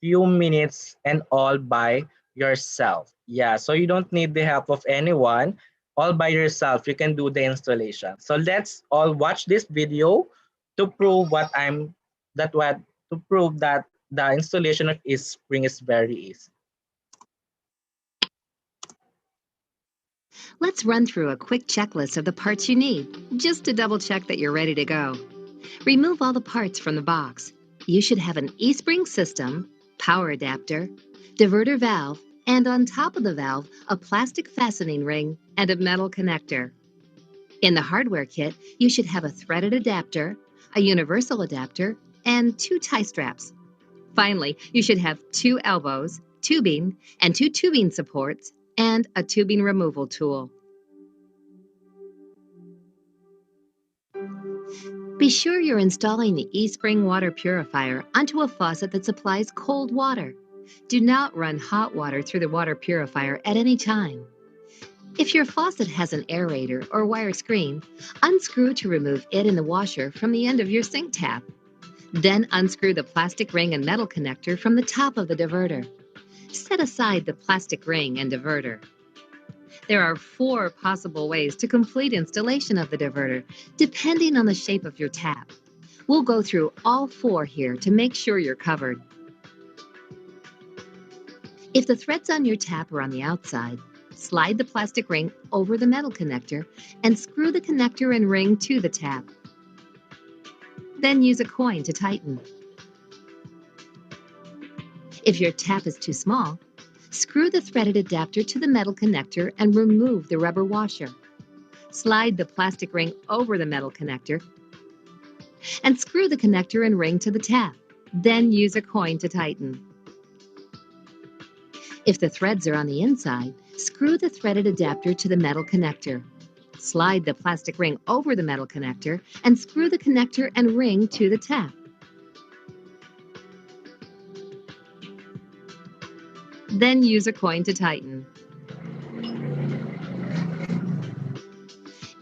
few minutes and all by yourself. Yeah, so you don't need the help of anyone. All by yourself, you can do the installation. So let's all watch this video to prove what to prove that the installation of Spring is very easy. Let's run through a quick checklist of the parts you need, just to double check that you're ready to go. Remove all the parts from the box. You should have an espring system, power adapter, diverter valve, and on top of the valve, a plastic fastening ring and a metal connector. In the hardware kit, you should have a threaded adapter, a universal adapter, and 2 tie straps. Finally, you should have 2 elbows, tubing, and 2 tubing supports, and a tubing removal tool. Be sure you're installing the eSpring water purifier onto a faucet that supplies cold water. Do not run hot water through the water purifier at any time. If your faucet has an aerator or wire screen, unscrew to remove it and the washer from the end of your sink tap. Then unscrew the plastic ring and metal connector from the top of the diverter. Set aside the plastic ring and diverter. There are 4 possible ways to complete installation of the diverter, depending on the shape of your tap. We'll go through all 4 here to make sure you're covered. If the threads on your tap are on the outside, slide the plastic ring over the metal connector and screw the connector and ring to the tap. Then use a coin to tighten. If your tap is too small, screw the threaded adapter to the metal connector and remove the rubber washer. Slide the plastic ring over the metal connector and screw the connector and ring to the tap. Then use a coin to tighten. If the threads are on the inside, screw the threaded adapter to the metal connector. Slide the plastic ring over the metal connector and screw the connector and ring to the tap. Then use a coin to tighten.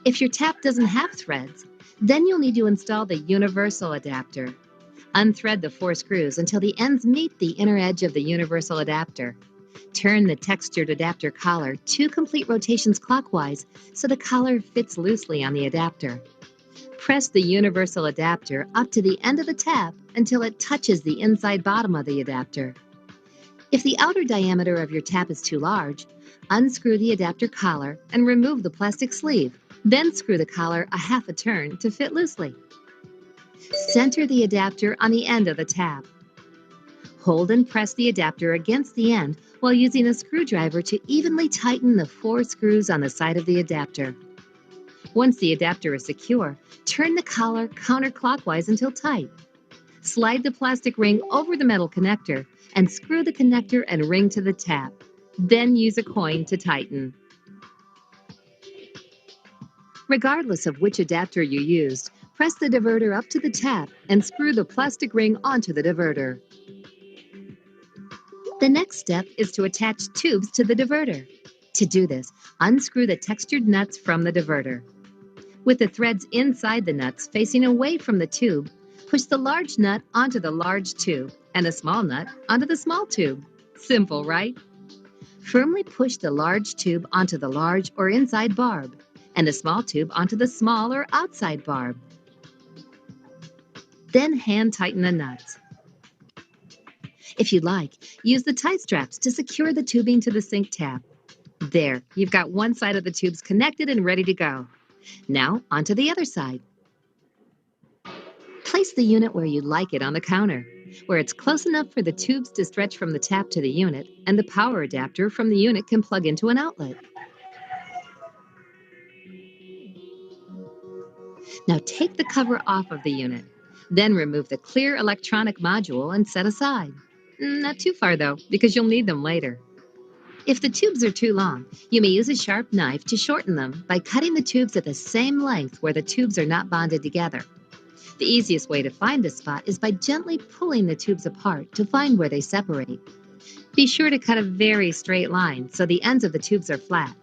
If your tap doesn't have threads, then you'll need to install the universal adapter. Unthread the 4 screws until the ends meet the inner edge of the universal adapter. Turn the textured adapter collar 2 complete rotations clockwise so the collar fits loosely on the adapter. Press the universal adapter up to the end of the tap until it touches the inside bottom of the adapter. If the outer diameter of your tap is too large, unscrew the adapter collar and remove the plastic sleeve. Then screw the collar a half a turn to fit loosely. Center the adapter on the end of the tap. Hold and press the adapter against the end while using a screwdriver to evenly tighten the 4 screws on the side of the adapter. Once the adapter is secure, turn the collar counterclockwise until tight. Slide the plastic ring over the metal connector and screw the connector and ring to the tap. Then use a coin to tighten. Regardless of which adapter you used, press the diverter up to the tap and screw the plastic ring onto the diverter. The next step is to attach tubes to the diverter. To do this, unscrew the textured nuts from the diverter. With the threads inside the nuts facing away from the tube, push the large nut onto the large tube and the small nut onto the small tube. Simple, right? Firmly push the large tube onto the large or inside barb and the small tube onto the small or outside barb. Then hand tighten the nuts. If you like, use the tie straps to secure the tubing to the sink tap. There, you've got one side of the tubes connected and ready to go. Now, onto the other side. Place the unit where you like it on the counter, where it's close enough for the tubes to stretch from the tap to the unit, and the power adapter from the unit can plug into an outlet. Now take the cover off of the unit. Then remove the clear electronic module and set aside. Not too far though, because you'll need them later. If the tubes are too long, you may use a sharp knife to shorten them by cutting the tubes at the same length where the tubes are not bonded together. The easiest way to find this spot is by gently pulling the tubes apart to find where they separate. Be sure to cut a very straight line so the ends of the tubes are flat.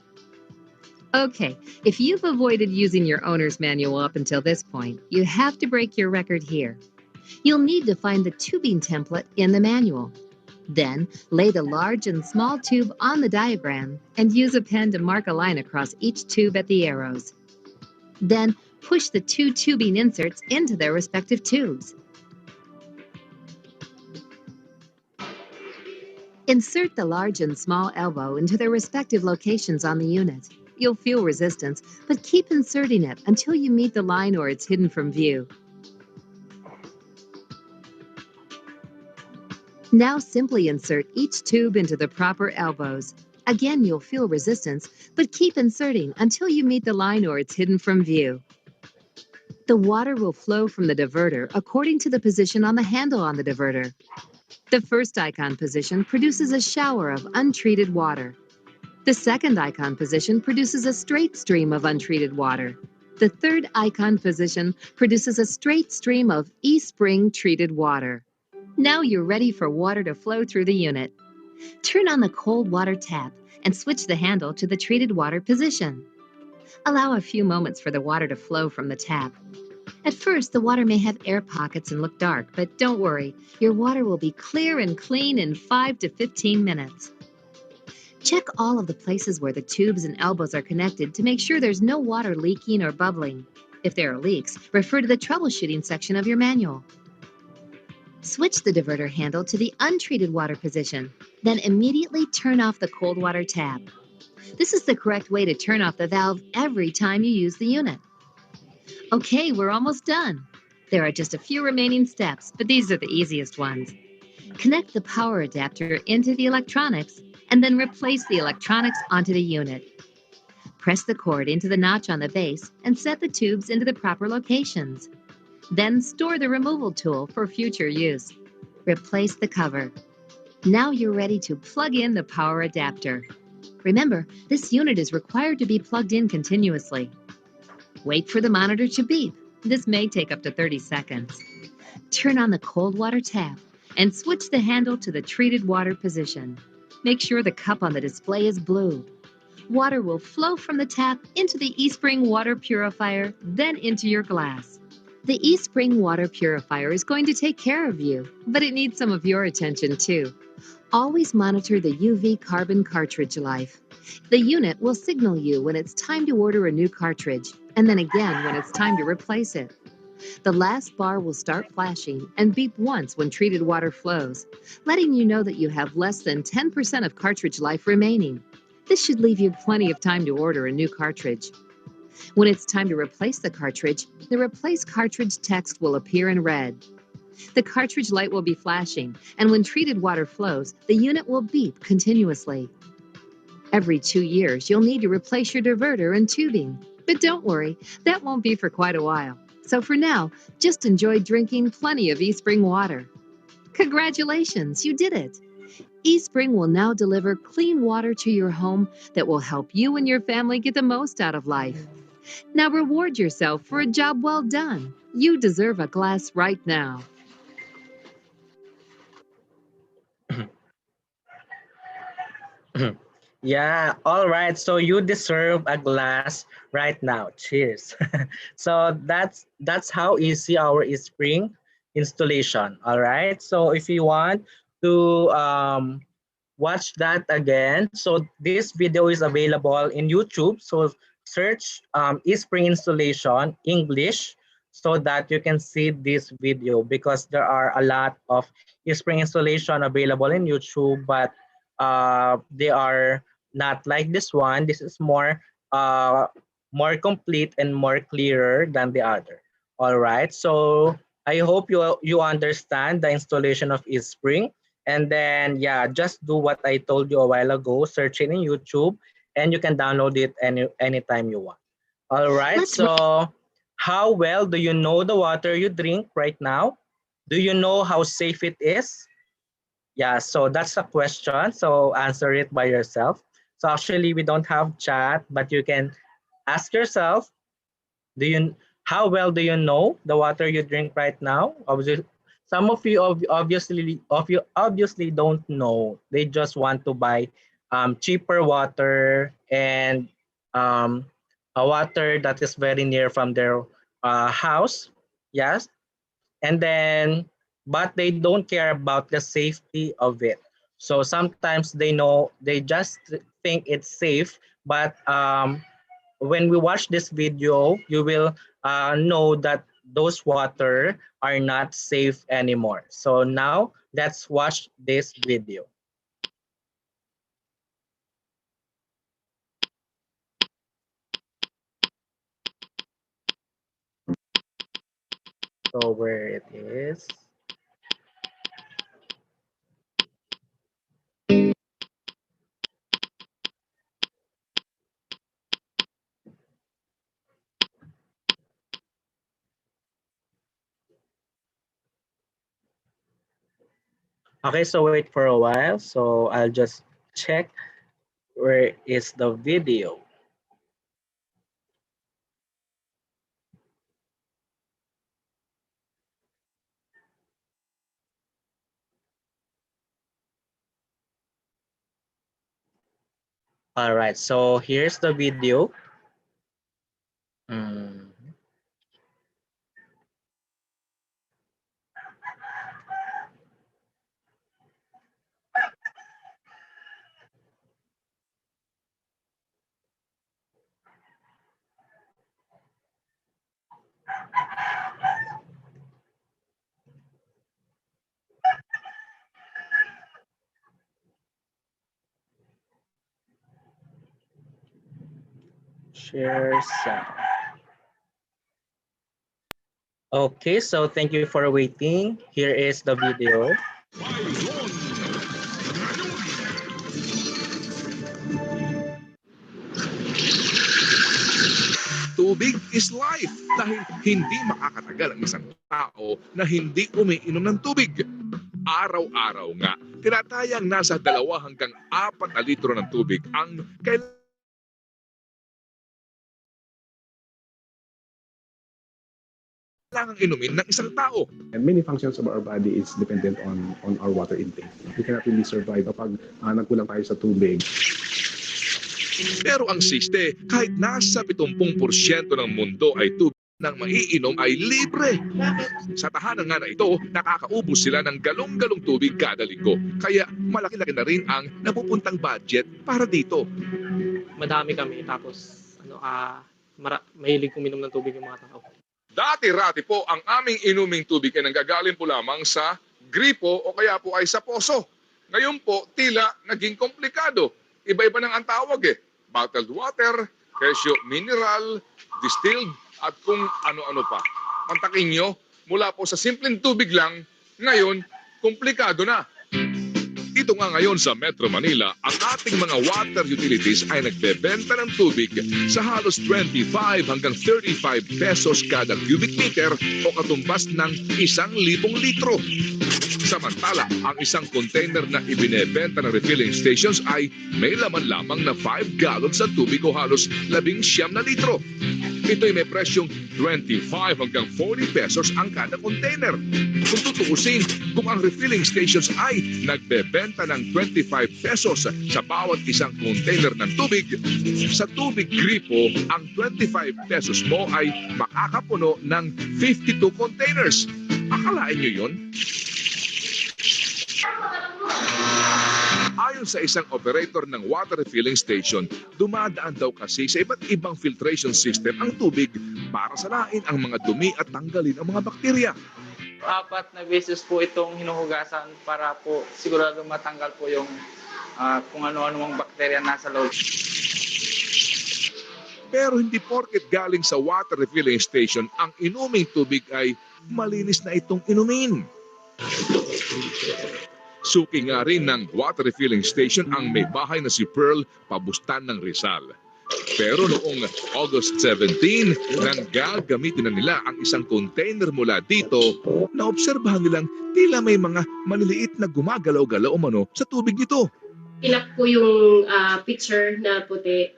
Okay, if you've avoided using your owner's manual up until this point, you have to break your record here. You'll need to find the tubing template in the manual. Then, lay the large and small tube on the diagram and use a pen to mark a line across each tube at the arrows. Then, push the two tubing inserts into their respective tubes. Insert the large and small elbow into their respective locations on the unit. You'll feel resistance, but keep inserting it until you meet the line or it's hidden from view. Now simply insert each tube into the proper elbows. Again, you'll feel resistance, but keep inserting until you meet the line or it's hidden from view. The water will flow from the diverter according to the position on the handle on the diverter. The first icon position produces a shower of untreated water. The second icon position produces a straight stream of untreated water. The third icon position produces a straight stream of espring treated water. Now you're ready for water to flow through the unit. Turn on the cold water tap and switch the handle to the treated water position. Allow a few moments for the water to flow from the tap. At first, the water may have air pockets and look dark, but don't worry, your water will be clear and clean in 5 to 15 minutes. Check all of the places where the tubes and elbows are connected to make sure there's no water leaking or bubbling. If there are leaks, refer to the troubleshooting section of your manual. Switch the diverter handle to the untreated water position, then immediately turn off the cold water tap. This is the correct way to turn off the valve every time you use the unit. Okay, we're almost done. There are just a few remaining steps, but these are the easiest ones. Connect the power adapter into the electronics and then replace the electronics onto the unit. Press the cord into the notch on the base and set the tubes into the proper locations. Then store the removal tool for future use. Replace the cover. Now you're ready to plug in the power adapter. Remember, this unit is required to be plugged in continuously. Wait for the monitor to beep. This may take up to 30 seconds. Turn on the cold water tap and switch the handle to the treated water position. Make sure the cup on the display is blue. Water will flow from the tap into the espring water purifier, then into your glass. The espring water purifier is going to take care of you, but it needs some of your attention too. Always monitor the UV carbon cartridge life. The unit will signal you when it's time to order a new cartridge, and then again when it's time to replace it. The last bar will start flashing and beep once when treated water flows, letting you know that you have less than 10% of cartridge life remaining. This should leave you plenty of time to order a new cartridge. When it's time to replace the cartridge, the replace cartridge text will appear in red. The cartridge light will be flashing, and when treated water flows, the unit will beep continuously. Every 2 years, you'll need to replace your diverter and tubing. But don't worry, that won't be for quite a while. So for now, just enjoy drinking plenty of eSpring water. Congratulations, you did it! eSpring will now deliver clean water to your home that will help you and your family get the most out of life. Now reward yourself for a job well done. You deserve a glass right now. Yeah, all right. So you deserve a glass right now. Cheers. So that's how easy our spring installation. All right. So if you want to watch that again, so this video is available in YouTube. So search eSpring installation English so that you can see this video, because there are a lot of eSpring installation available in YouTube, but they are not like this one. This is uh, more complete and more clearer than the other. All right. So I hope you understand the installation of eSpring. And then yeah, just do what I told you a while ago. Search it in YouTube, and you can download it anytime you want. All right. Let's So how well do you know the water you drink right now? Do you know how safe it is? Yeah, so that's a question. So answer it by yourself. So actually, we don't have chat, but you can ask yourself, do you how well do you know the water you drink right now? Obviously, some of you obviously don't know. They just want to buy cheaper water and um, a water that is very near from their house. Yes, and then but they don't care about the safety of it. So sometimes they just think it's safe, but when we watch this video, you will know that those water are not safe anymore. So now let's watch this video. So where it is. Okay, so wait for a while. So I'll just check where is the video. All right, so here's the video. Mm. Share sound. Okay, so thank you for waiting. Here is the video. Tubig is life dahil hindi makakatagal ang isang tao na hindi umiinom ng tubig. Araw-araw nga, tinatayang nasa 2 hanggang 4 na litro ng tubig ang kailangang inumin ng isang tao. And many functions of our body is dependent on our water intake. We cannot really survive kapag nagkulang tayo sa tubig. Pero ang siste, kahit nasa 70% ng mundo ay tubig nang maiinom ay libre. Sa tahanan nga na ito, nakakaubos sila ng galong-galong tubig kada linggo. Kaya malaki-laki na rin ang napupuntang budget para dito. Madami kami, tapos mahilig uminom ng tubig yung mga tao. Dati-rati po ang aming inuming tubig ay nanggagaling po lamang sa gripo o kaya po ay sa poso. Ngayon po, tila naging komplikado. Iba-iba nang ang tawag eh. Bottled water, kesyo mineral, distilled, at kung ano-ano pa. Pantakin nyo, mula po sa simpleng tubig lang, ngayon, komplikado na. Dito nga ngayon sa Metro Manila, ang ating mga water utilities ay nagbebenta ng tubig sa halos 25 hanggang 35 pesos kada cubic meter o katumbas ng 1,000 litro. Samantala, ang isang container na ibinebenta ng refilling stations ay may laman lamang na 5 gallons ng tubig o halos 19 na litro. Ito'y may presyong 25 hanggang 40 pesos ang kada container. Kung tutuusin, kung ang refilling stations ay nagbebenta ng 25 pesos sa bawat isang container ng tubig, sa tubig gripo, ang 25 pesos mo ay makakapuno ng 52 containers. Akalain nyo yun? Ayon sa isang operator ng water refilling station, dumadaan daw kasi sa iba't ibang filtration system ang tubig para salain ang mga dumi at tanggalin ang mga bakterya. 4 na beses po itong hinuhugasan para po sigurado matanggal po yung kung ano-ano mga bakterya nasa loob. Pero hindi porket galing sa water refilling station ang inuming tubig ay malinis na itong inumin. Suki nga rin ng water refilling station ang may bahay na si Pearl, Pabustan ng Rizal. Pero noong August 17, nang gagamitin na nila ang isang container mula dito, naobserbahan nilang tila may mga maliliit na gumagalaw-galaw umano sa tubig nito. Kinap ko yung picture na puti.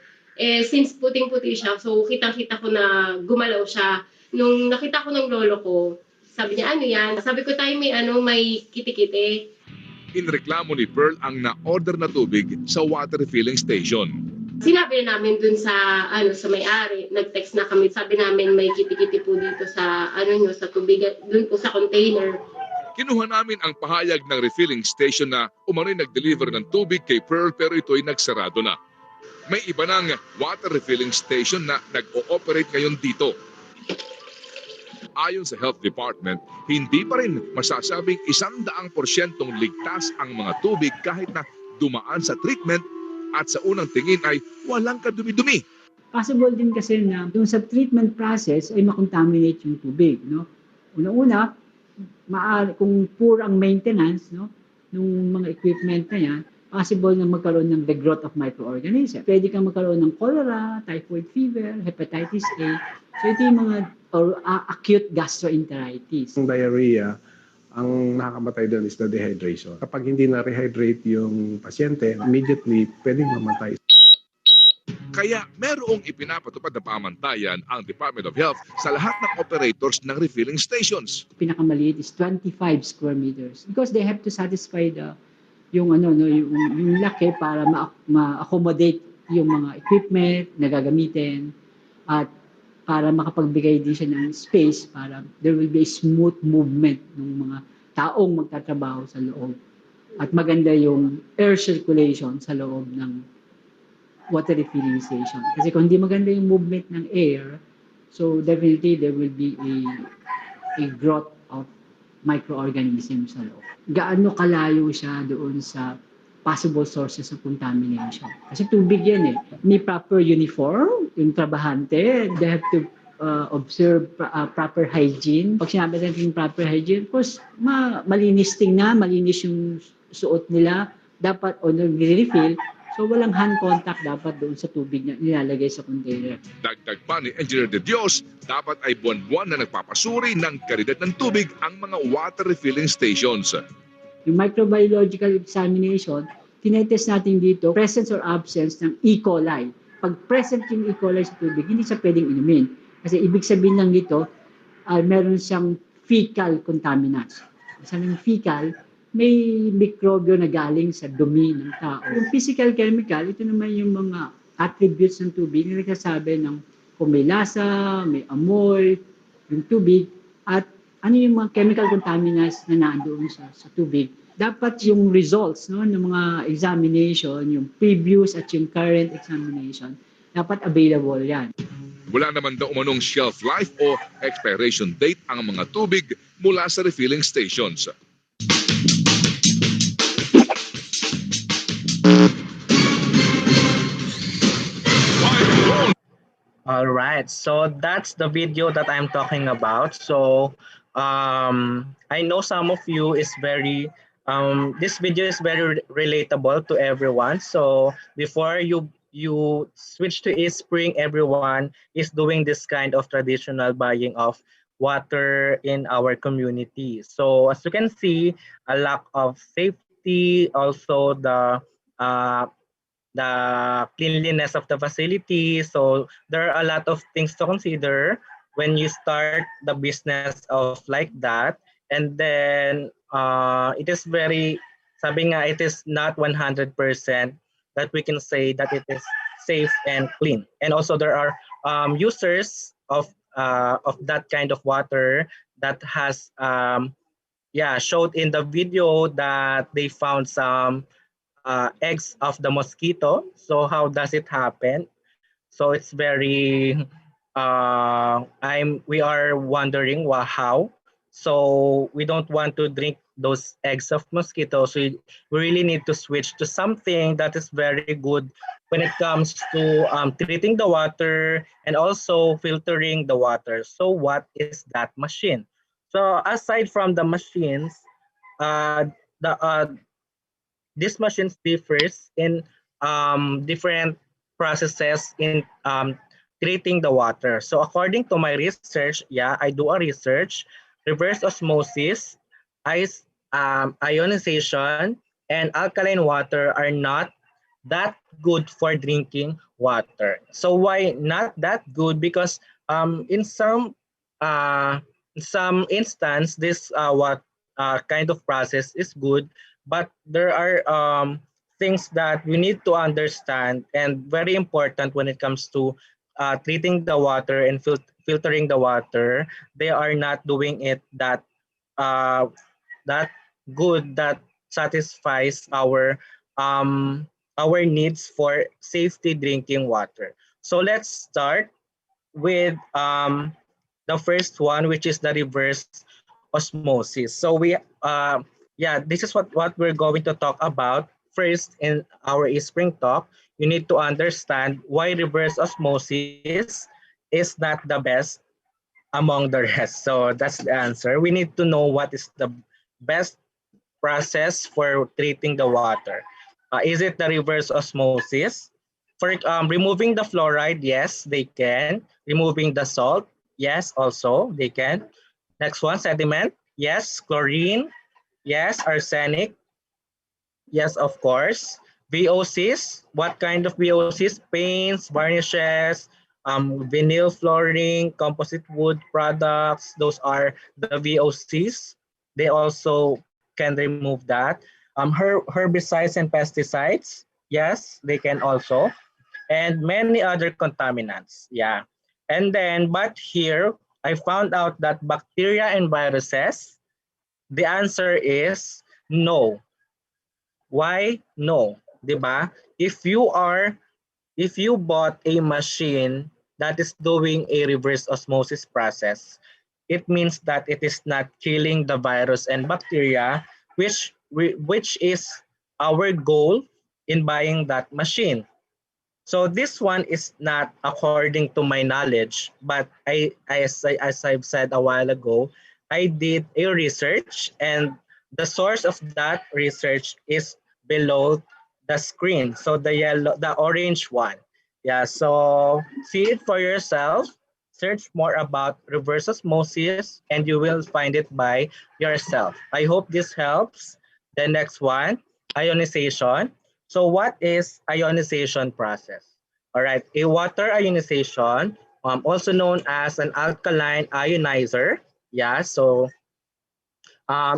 Since puting-puti siya, so kitang-kita ko na gumalaw siya. Nung nakita ko ng lolo ko, sabi niya, ano yan? Sabi ko, tayo may kiti-kiti. Inreklamo ni Pearl ang na-order na tubig sa water refilling station. Sinabi na namin dun sa may-ari, nag-text na kami, sabi namin may kiti-kiti po dito sa sa tubig, dun po sa container. Kinuha namin ang pahayag ng refilling station na umano'y nag-deliver ng tubig kay Pearl pero ito'y nagsarado na. May iba ng water refilling station na nag-ooperate ngayon dito. Ayon sa Health Department, hindi pa rin masasabing 100% ligtas ang mga tubig kahit na dumaan sa treatment at sa unang tingin ay walang kadumi-dumi. Possible din kasi na doon sa treatment process ay makontaminate yung tubig, no? Una-una, kung poor ang maintenance, no, nung mga equipment na yan, possible na magkaroon ng the growth of microorganisms. Pwede kang magkaroon ng cholera, typhoid fever, hepatitis A. So ito yung mga acute gastroenteritis. Ang diarrhea, ang nakakamatay doon is the dehydration. Kapag hindi na-rehydrate yung pasyente, immediately pwedeng mamatay. Kaya merong ipinapatupad na pamantayan ang Department of Health sa lahat ng operators ng refilling stations. Pinakamaliit is 25 square meters because they have to satisfy yung laki para ma-accommodate yung mga equipment na gagamitin at para makapagbigay din siya ng space para there will be a smooth movement ng mga taong magtatrabaho sa loob at maganda yung air circulation sa loob ng water refilling station. Kasi kung hindi maganda yung movement ng air, so definitely there will be a growth of microorganisms sa loob. Gaano kalayo siya doon sa possible sources of contamination? Kasi tubig yan eh. May proper uniform, yung trabahante, they have to observe proper hygiene. Pag sinabi natin proper hygiene, of course, malinis tingnan, malinis yung suot nila, dapat o nag-refill. So walang hand contact dapat doon sa tubig na nilalagay sa container. Dagdag pa ni Engineer De Dios, dapat ay buwan-buwan na nagpapasuri ng kalidad ng tubig ang mga water refilling stations. Yung microbiological examination, tinetest natin dito presence or absence ng E. coli. Pag present yung E. coli sa tubig, hindi siya pwedeng inumin. Kasi ibig sabihin lang dito, meron siyang fecal contaminants. Sabi ng fecal, may mikrobyo na galing sa dumi ng tao. Yung physical chemical, ito naman yung mga attributes ng tubig na nagsasabi ng kung may lasa, may amoy, yung tubig, at ano yung mga chemical contaminants na nandoon sa tubig. Dapat yung results ng mga examination, yung previous at yung current examination, dapat available yan. Wala naman daw umanong shelf life o expiration date ang mga tubig mula sa refilling stations. All right, so that's the video that I'm talking about. So I know some of you is very this video is very relatable to everyone. So before you switch to espring, everyone is doing this kind of traditional buying of water in our community. So as you can see, a lack of safety, also uh, the cleanliness of the facility. So there are a lot of things to consider when you start the business of like that. And then it is very, sabi nga, it is not 100% that we can say that it is safe and clean. And also there are users of that kind of water that has showed in the video that they found some eggs of the mosquito. So how does it happen? So it's very we are wondering how. So we don't want to drink those eggs of mosquito. So we really need to switch to something that is very good when it comes to treating the water and also filtering the water. So what is that machine? So aside from the machines, the these machines differs in different processes in treating the water. So according to my research, yeah, I do a research, reverse osmosis, ionization, and alkaline water are not that good for drinking water. So why not that good? Because in some instance, this what kind of process is good, but there are things that we need to understand and very important when it comes to treating the water and filtering the water. They are not doing it that uh, that good that satisfies our needs for safety drinking water. So let's start with the first one, which is the reverse osmosis. So yeah, this is what we're going to talk about first in our spring talk. You need to understand why reverse osmosis is not the best among the rest. So that's the answer. We need to know what is the best process for treating the water. Is it the reverse osmosis? For removing the fluoride, yes, they can. Removing the salt, yes, also they can. Next one, sediment, yes. Chlorine, yes. Arsenic, yes, of course. VOCs, what kind of VOCs? Paints, varnishes, vinyl flooring, composite wood products, those are the VOCs. They also can remove that. Herbicides and pesticides, yes, they can also. And many other contaminants, yeah. And then, but here, I found out that bacteria and viruses, the answer is no. Why? No, 'di ba? If you bought a machine that is doing a reverse osmosis process, it means that it is not killing the virus and bacteria, which is our goal in buying that machine. So this one is not according to my knowledge, but as I've said a while ago, I did a research, and the source of that research is below the screen. So the orange one. Yeah, so see it for yourself. Search more about reverse osmosis and you will find it by yourself. I hope this helps. The next one, ionization. So what is ionization process? All right, a water ionization, also known as an alkaline ionizer. Yeah, so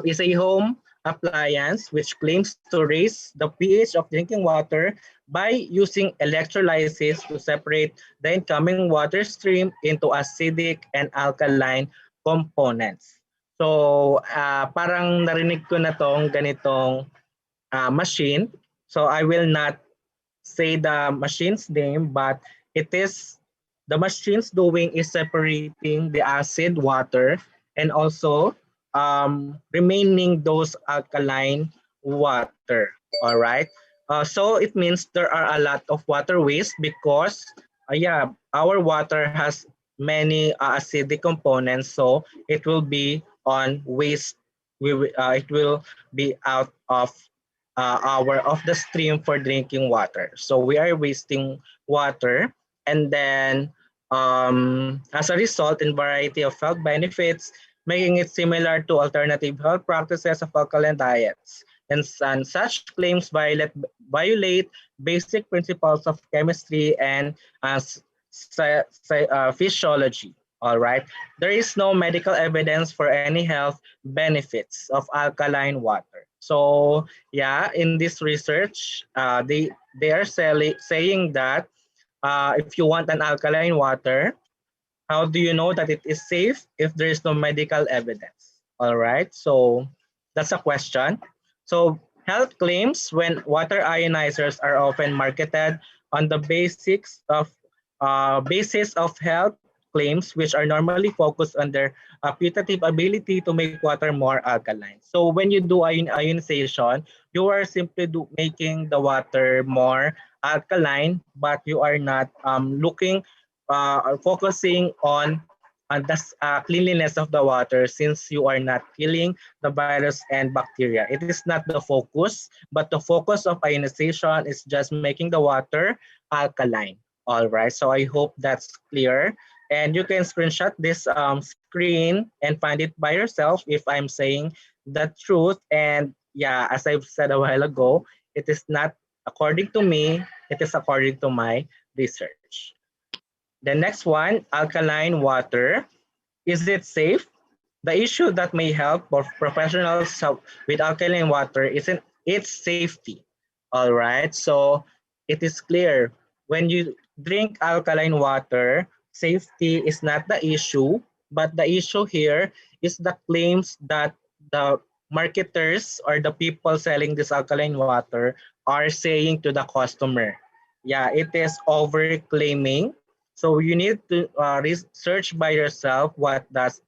is a home appliance which claims to raise the pH of drinking water by using electrolysis to separate the incoming water stream into acidic and alkaline components. So parang narinig ko na tong ganitong machine. So I will not say the machine's name, but it is the machine's doing is separating the acid water and also remaining those alkaline water. All right. So it means there are a lot of water waste because yeah, our water has many acidic components, so it will be on waste. It will be out of the stream for drinking water. So we are wasting water, and then as a result, in variety of health benefits, making it similar to alternative health practices of alkaline diets. And such claims violate basic principles of chemistry and physiology. All right. There is no medical evidence for any health benefits of alkaline water. So yeah, in this research, they are saying that if you want an alkaline water, how do you know that it is safe if there is no medical evidence? All right, so that's a question. So health claims when water ionizers are often marketed on the basis of health claims, which are normally focused on their putative ability to make water more alkaline. So when you do ionization, you are simply making the water more alkaline, but you are not looking or focusing on the cleanliness of the water, since you are not killing the virus and bacteria. It is not the focus, but the focus of ionization is just making the water alkaline. All right, so I hope that's clear. And you can screenshot this screen and find it by yourself if I'm saying the truth. And yeah, as I've said a while ago, it is not according to me, it is according to my research. The next one, alkaline water. Is it safe? The issue that may help for professionals with alkaline water isn't its safety. All right, so it is clear when you drink alkaline water, safety is not the issue, but the issue here is the claims that the marketers or the people selling this alkaline water are saying to the customer. Yeah, it is over claiming. So you need to research by yourself what does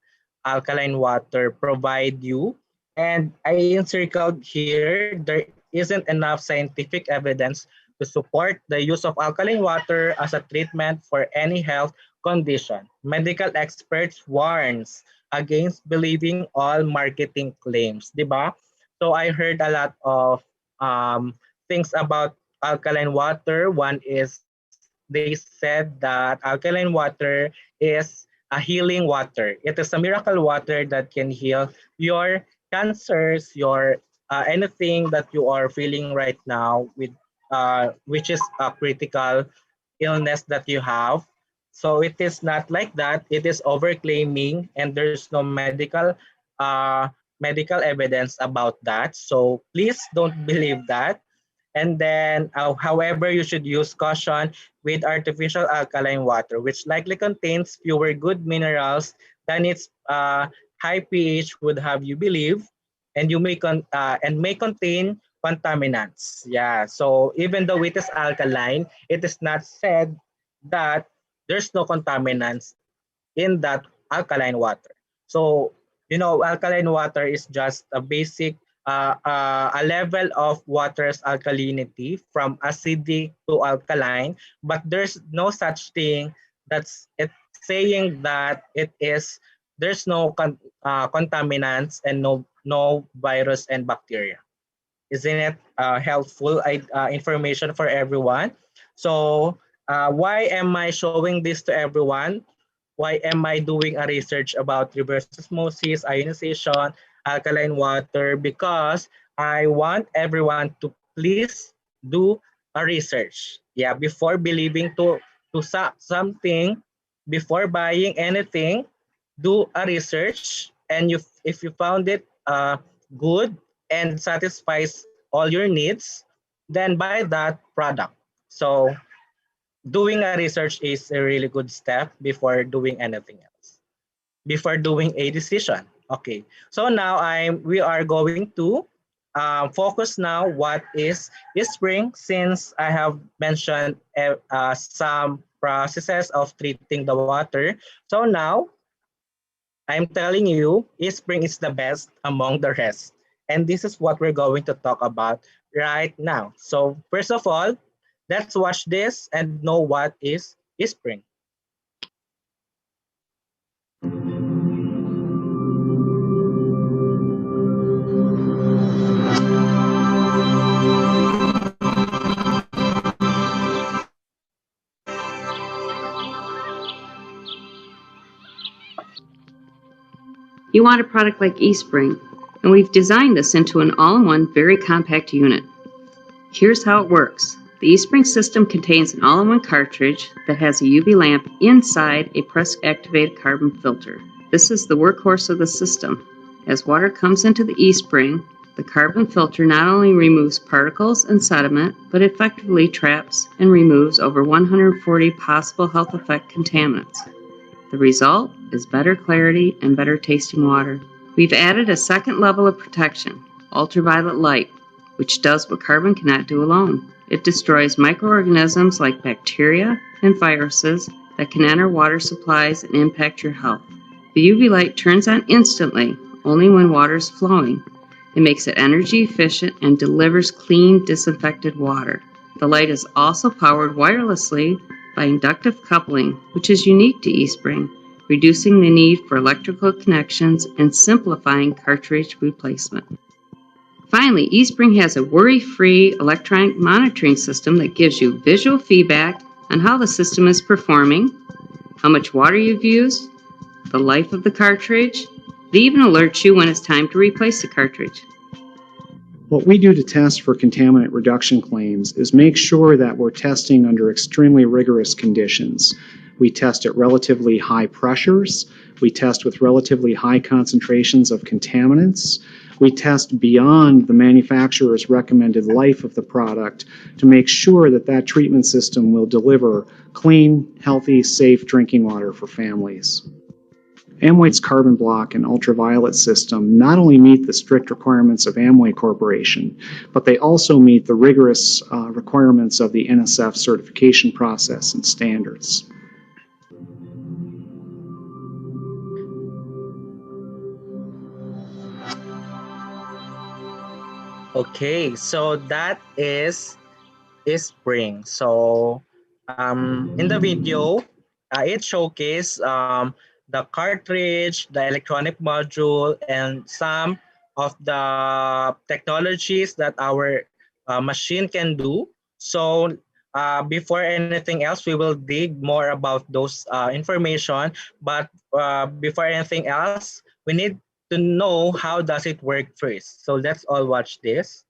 alkaline water provide you. And I encircled here, there isn't enough scientific evidence to support the use of alkaline water as a treatment for any health condition. Medical experts warns against believing all marketing claims, 'di ba? So I heard a lot of things about alkaline water. One is they said that alkaline water is a healing water. It is a miracle water that can heal your cancers, your anything that you are feeling right now with which is a critical illness that you have. So it is not like that. It is overclaiming, and there's no uh, medical evidence about that. So please don't believe that. And then, however, you should use caution with artificial alkaline water, which likely contains fewer good minerals than its high pH would have you believe, and and may contain contaminants. Yeah. So even though it is alkaline, it is not said that there's no contaminants in that alkaline water. So, alkaline water is just a basic, a level of water's alkalinity from acidic to alkaline, but there's no such thing that's it saying that there's no contaminants and no virus and bacteria. Isn't it helpful information for everyone? So why am I showing this to everyone? Why am I doing a research about reverse osmosis, ionization, alkaline water? Because I want everyone to please do a research. Yeah, before believing to something, before buying anything, do a research, and if you found it good and satisfies all your needs, then buy that product. So doing a research is a really good step before doing anything else, before doing a decision. Okay, so now we are going to focus now what is spring, since I have mentioned some processes of treating the water. So now I'm telling you, spring is the best among the rest. And this is what we're going to talk about right now. So first of all, let's watch this and know what is spring. You want a product like eSpring, and we've designed this into an all-in-one, very compact unit. Here's how it works. The eSpring system contains an all-in-one cartridge that has a UV lamp inside a press-activated carbon filter. This is the workhorse of the system. As water comes into the eSpring, the carbon filter not only removes particles and sediment, but effectively traps and removes over 140 possible health effect contaminants. The result is better clarity and better tasting water. We've added a second level of protection, ultraviolet light, which does what carbon cannot do alone. It destroys microorganisms like bacteria and viruses that can enter water supplies and impact your health. The UV light turns on instantly, only when water is flowing. It makes it energy efficient and delivers clean, disinfected water. The light is also powered wirelessly by inductive coupling, which is unique to eSpring, reducing the need for electrical connections and simplifying cartridge replacement. Finally, eSpring has a worry-free electronic monitoring system that gives you visual feedback on how the system is performing, how much water you've used, the life of the cartridge. It even alerts you when it's time to replace the cartridge. What we do to test for contaminant reduction claims is make sure that we're testing under extremely rigorous conditions. We test at relatively high pressures. We test with relatively high concentrations of contaminants. We test beyond the manufacturer's recommended life of the product to make sure that that treatment system will deliver clean, healthy, safe drinking water for families. Amway's carbon block and ultraviolet system not only meet the strict requirements of Amway Corporation, but they also meet the rigorous requirements of the NSF certification process and standards. Okay, so that is spring. So in the video, it showcased the cartridge, the electronic module, and some of the technologies that our machine can do. So before anything else, we will dig more about those information. But before anything else, we need to know how does it work first. So let's all watch this.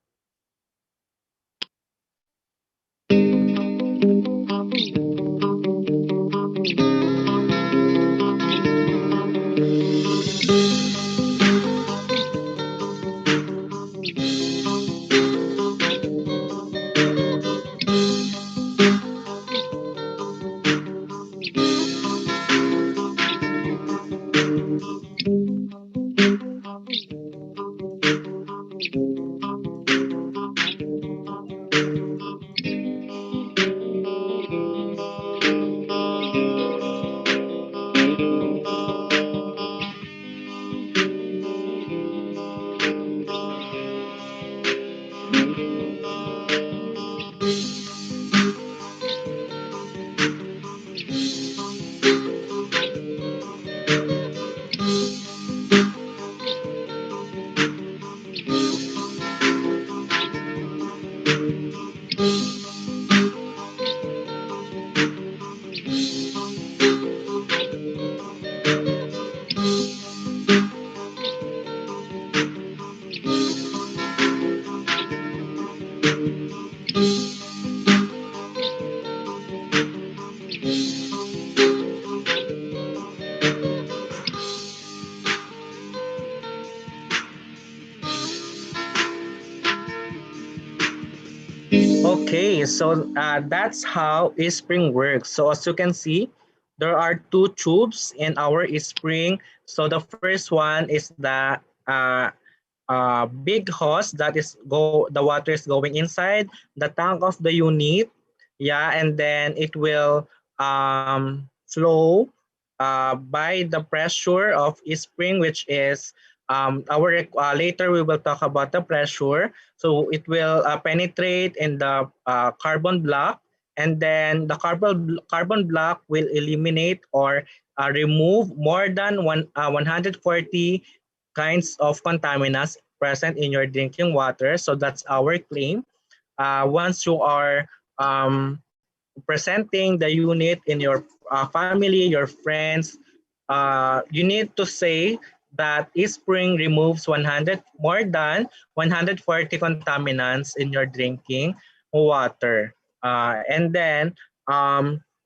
Okay, so that's how spring works. So as you can see, there are two tubes in our spring. So the first one is the big hose that the water is going inside the tank of the unit. Yeah, and then it will flow by the pressure of spring, which is later we will talk about the pressure. So it will penetrate in the carbon block, and then the carbon block will eliminate or remove more than 140 kinds of contaminants present in your drinking water. So that's our claim. Once you are presenting the unit in your family, your friends, you need to say that spring removes 100 more than 140 contaminants in your drinking water. And then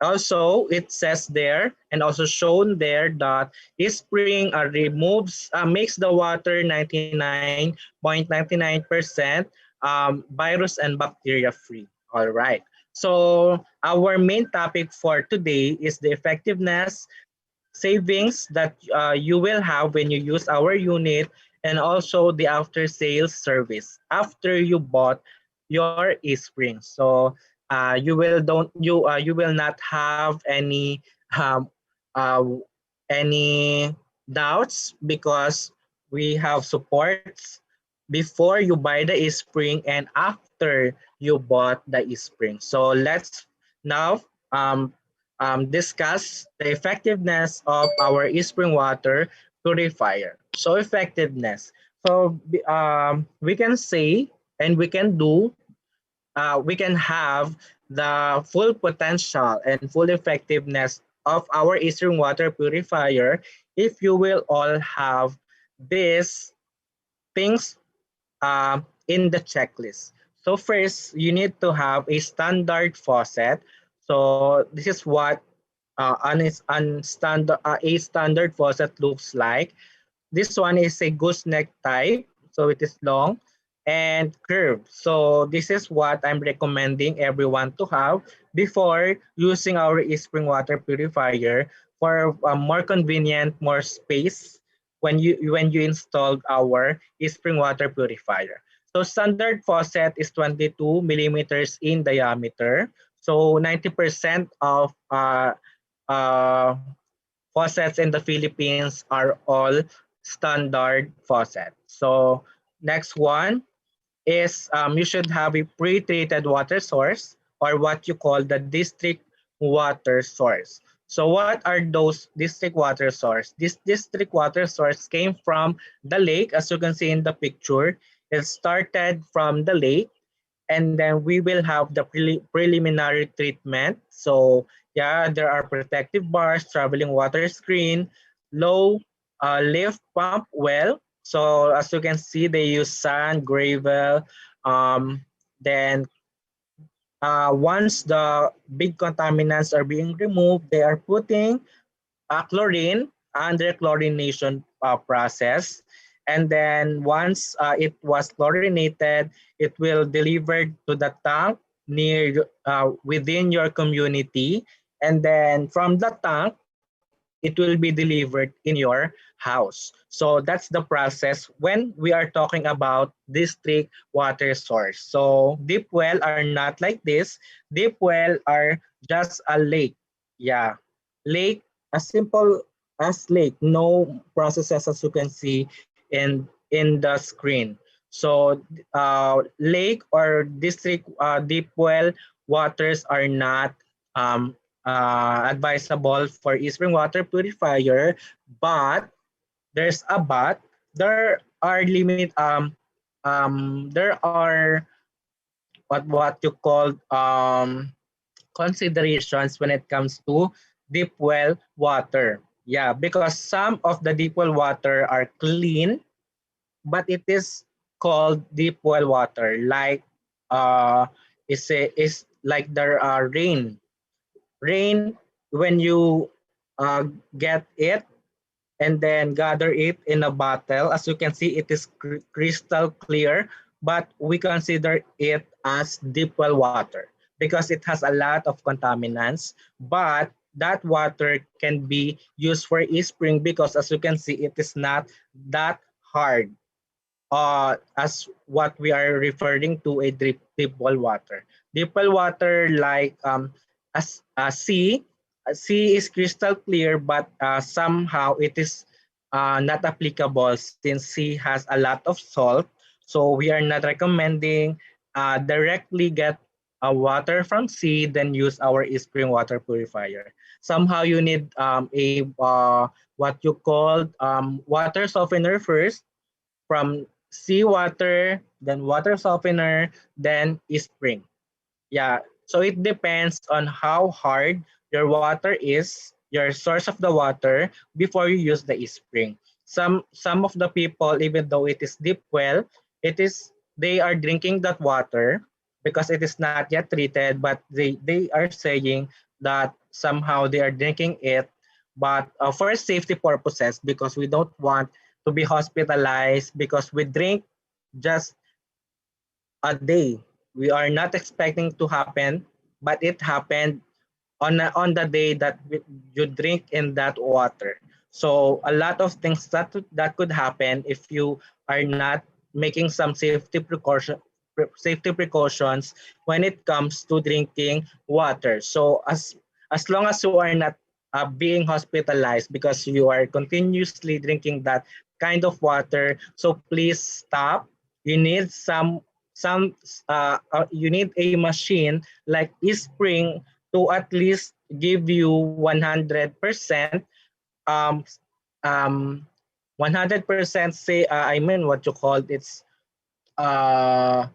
also it says there and also shown there that spring removes makes the water 99.99% virus and bacteria free. All right. So our main topic for today is the effectiveness savings that you will have when you use our unit, and also the after sales service after you bought your spring. So you will not have um, uh, any doubts, because we have supports before you buy the spring and after you bought the spring. So let's now discuss the effectiveness of our spring water purifier. So effectiveness. So we can say and we can have the full potential and full effectiveness of our spring water purifier if you will all have these things in the checklist. So first, you need to have a standard faucet. So this is what a standard faucet looks like. This one is a gooseneck type, so it is long and curved. So this is what I'm recommending everyone to have before using our spring water purifier. for more convenient, more space when you installed our spring water purifier. So standard faucet is 22 millimeters in diameter. So 90% of faucets in the Philippines are all standard faucet. So next one is you should have a pre-treated water source, or what you call the district water source. So what are those district water source? This district water source came from the lake, as you can see in the picture. It started from the lake, and then we will have the preliminary treatment. So yeah, there are protective bars, traveling water screen, low lift pump well. So as you can see, they use sand, gravel. Then once the big contaminants are being removed, they are putting chlorine under chlorination process. And then once it was chlorinated, it will delivered to the tank near within your community. And then from the tank, it will be delivered in your house. So that's the process when we are talking about district water source. So deep well are not like this. Deep well are just a lake. Yeah, lake, as simple as lake, no processes as you can see in the screen. So lake or district deep well waters are not advisable for spring water purifier, but there's a but. There are there are what you call considerations when it comes to deep well water. Yeah, because some of the deep well water are clean, but it is called deep well water. Like is like there are rain when you get it and then gather it in a bottle. As you can see, it is crystal clear, but we consider it as deep well water because it has a lot of contaminants. But that water can be used for e-spring because as you can see, it is not that hard as what we are referring to a deep well water. Deep well water like as sea, sea is crystal clear, but somehow it is not applicable since sea has a lot of salt. So we are not recommending directly get water from sea, then use our spring water purifier. Somehow you need a what you call water softener first from seawater, then water softener, then spring. Yeah, so it depends on how hard your water is, your source of the water before you use the spring. Some of the people, even though it is deep well, it is they are drinking that water because it is not yet treated, but they are saying that somehow they are drinking it, but for safety purposes because we don't want to be hospitalized because we drink just a day. We are not expecting to happen, but it happened on the day that you drink in that water. So a lot of things that could happen if you are not making some safety precautions when it comes to drinking water. So as long as you are not being hospitalized because you are continuously drinking that kind of water, so please stop. You need some you need a machine like e-spring to at least give you 100% um um 100% say I mean what you call it's uh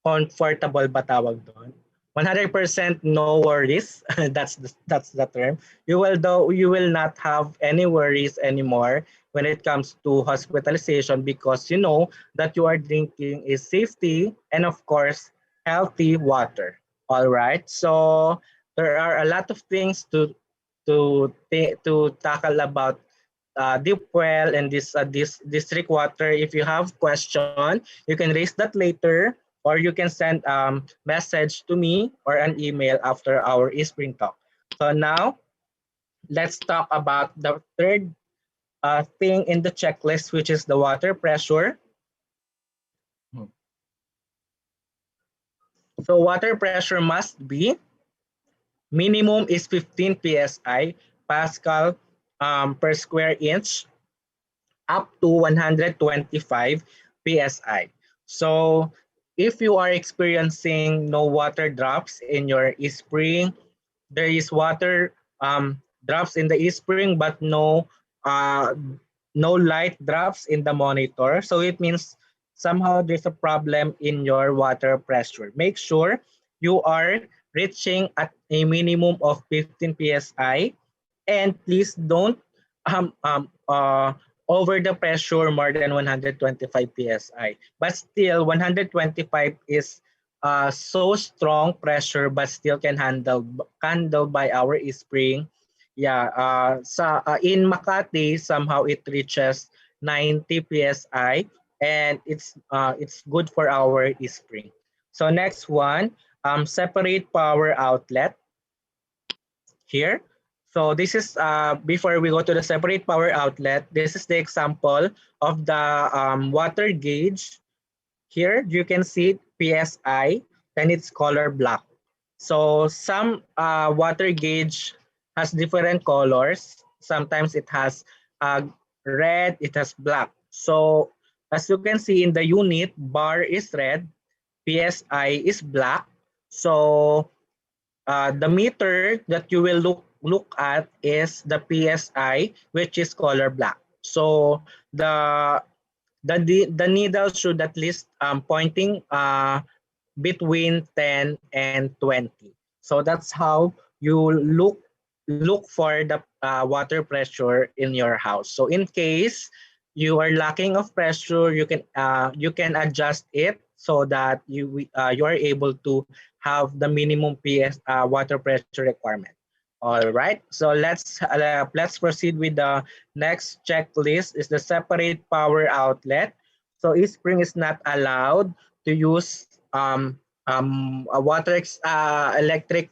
comfortable ba tawag doon? 100% no worries. That's the term. You will not have any worries anymore when it comes to hospitalization because you know that you are drinking a safety and of course healthy water. All right. So there are a lot of things to tackle about deep well and this district water. If you have question, you can raise that later or you can send message to me or an email after our e-spring talk. So now let's talk about the third thing in the checklist, which is the water pressure. So water pressure must be minimum is 15 psi, Pascal per square inch, up to 125 psi. So if you are experiencing no water drops in your spring, there is water drops in the spring but uh, no light drops in the monitor. So it means somehow there's a problem in your water pressure. Make sure you are reaching at a minimum of 15 psi, and please don't um, um, uh, over the pressure more than 125 psi. But still, 125 is so strong pressure, but still can handle by our spring. Yeah, in Makati somehow it reaches 90 psi, and it's good for our spring. So next one, separate power outlet here. So this is before we go to the separate power outlet, this is the example of the water gauge. Here you can see PSI, and it's color black. So some water gauge has different colors. Sometimes it has red, it has black. So as you can see in the unit, bar is red, PSI is black. So the meter that you will look at is the PSI, which is color black. So the needle should at least pointing between 10 and 20. So that's how you look for the water pressure in your house. So in case you are lacking of pressure, you can adjust it so that you are able to have the minimum water pressure requirement. All right. So let's proceed with the next checklist. Is the separate power outlet. So spring is not allowed to use a electric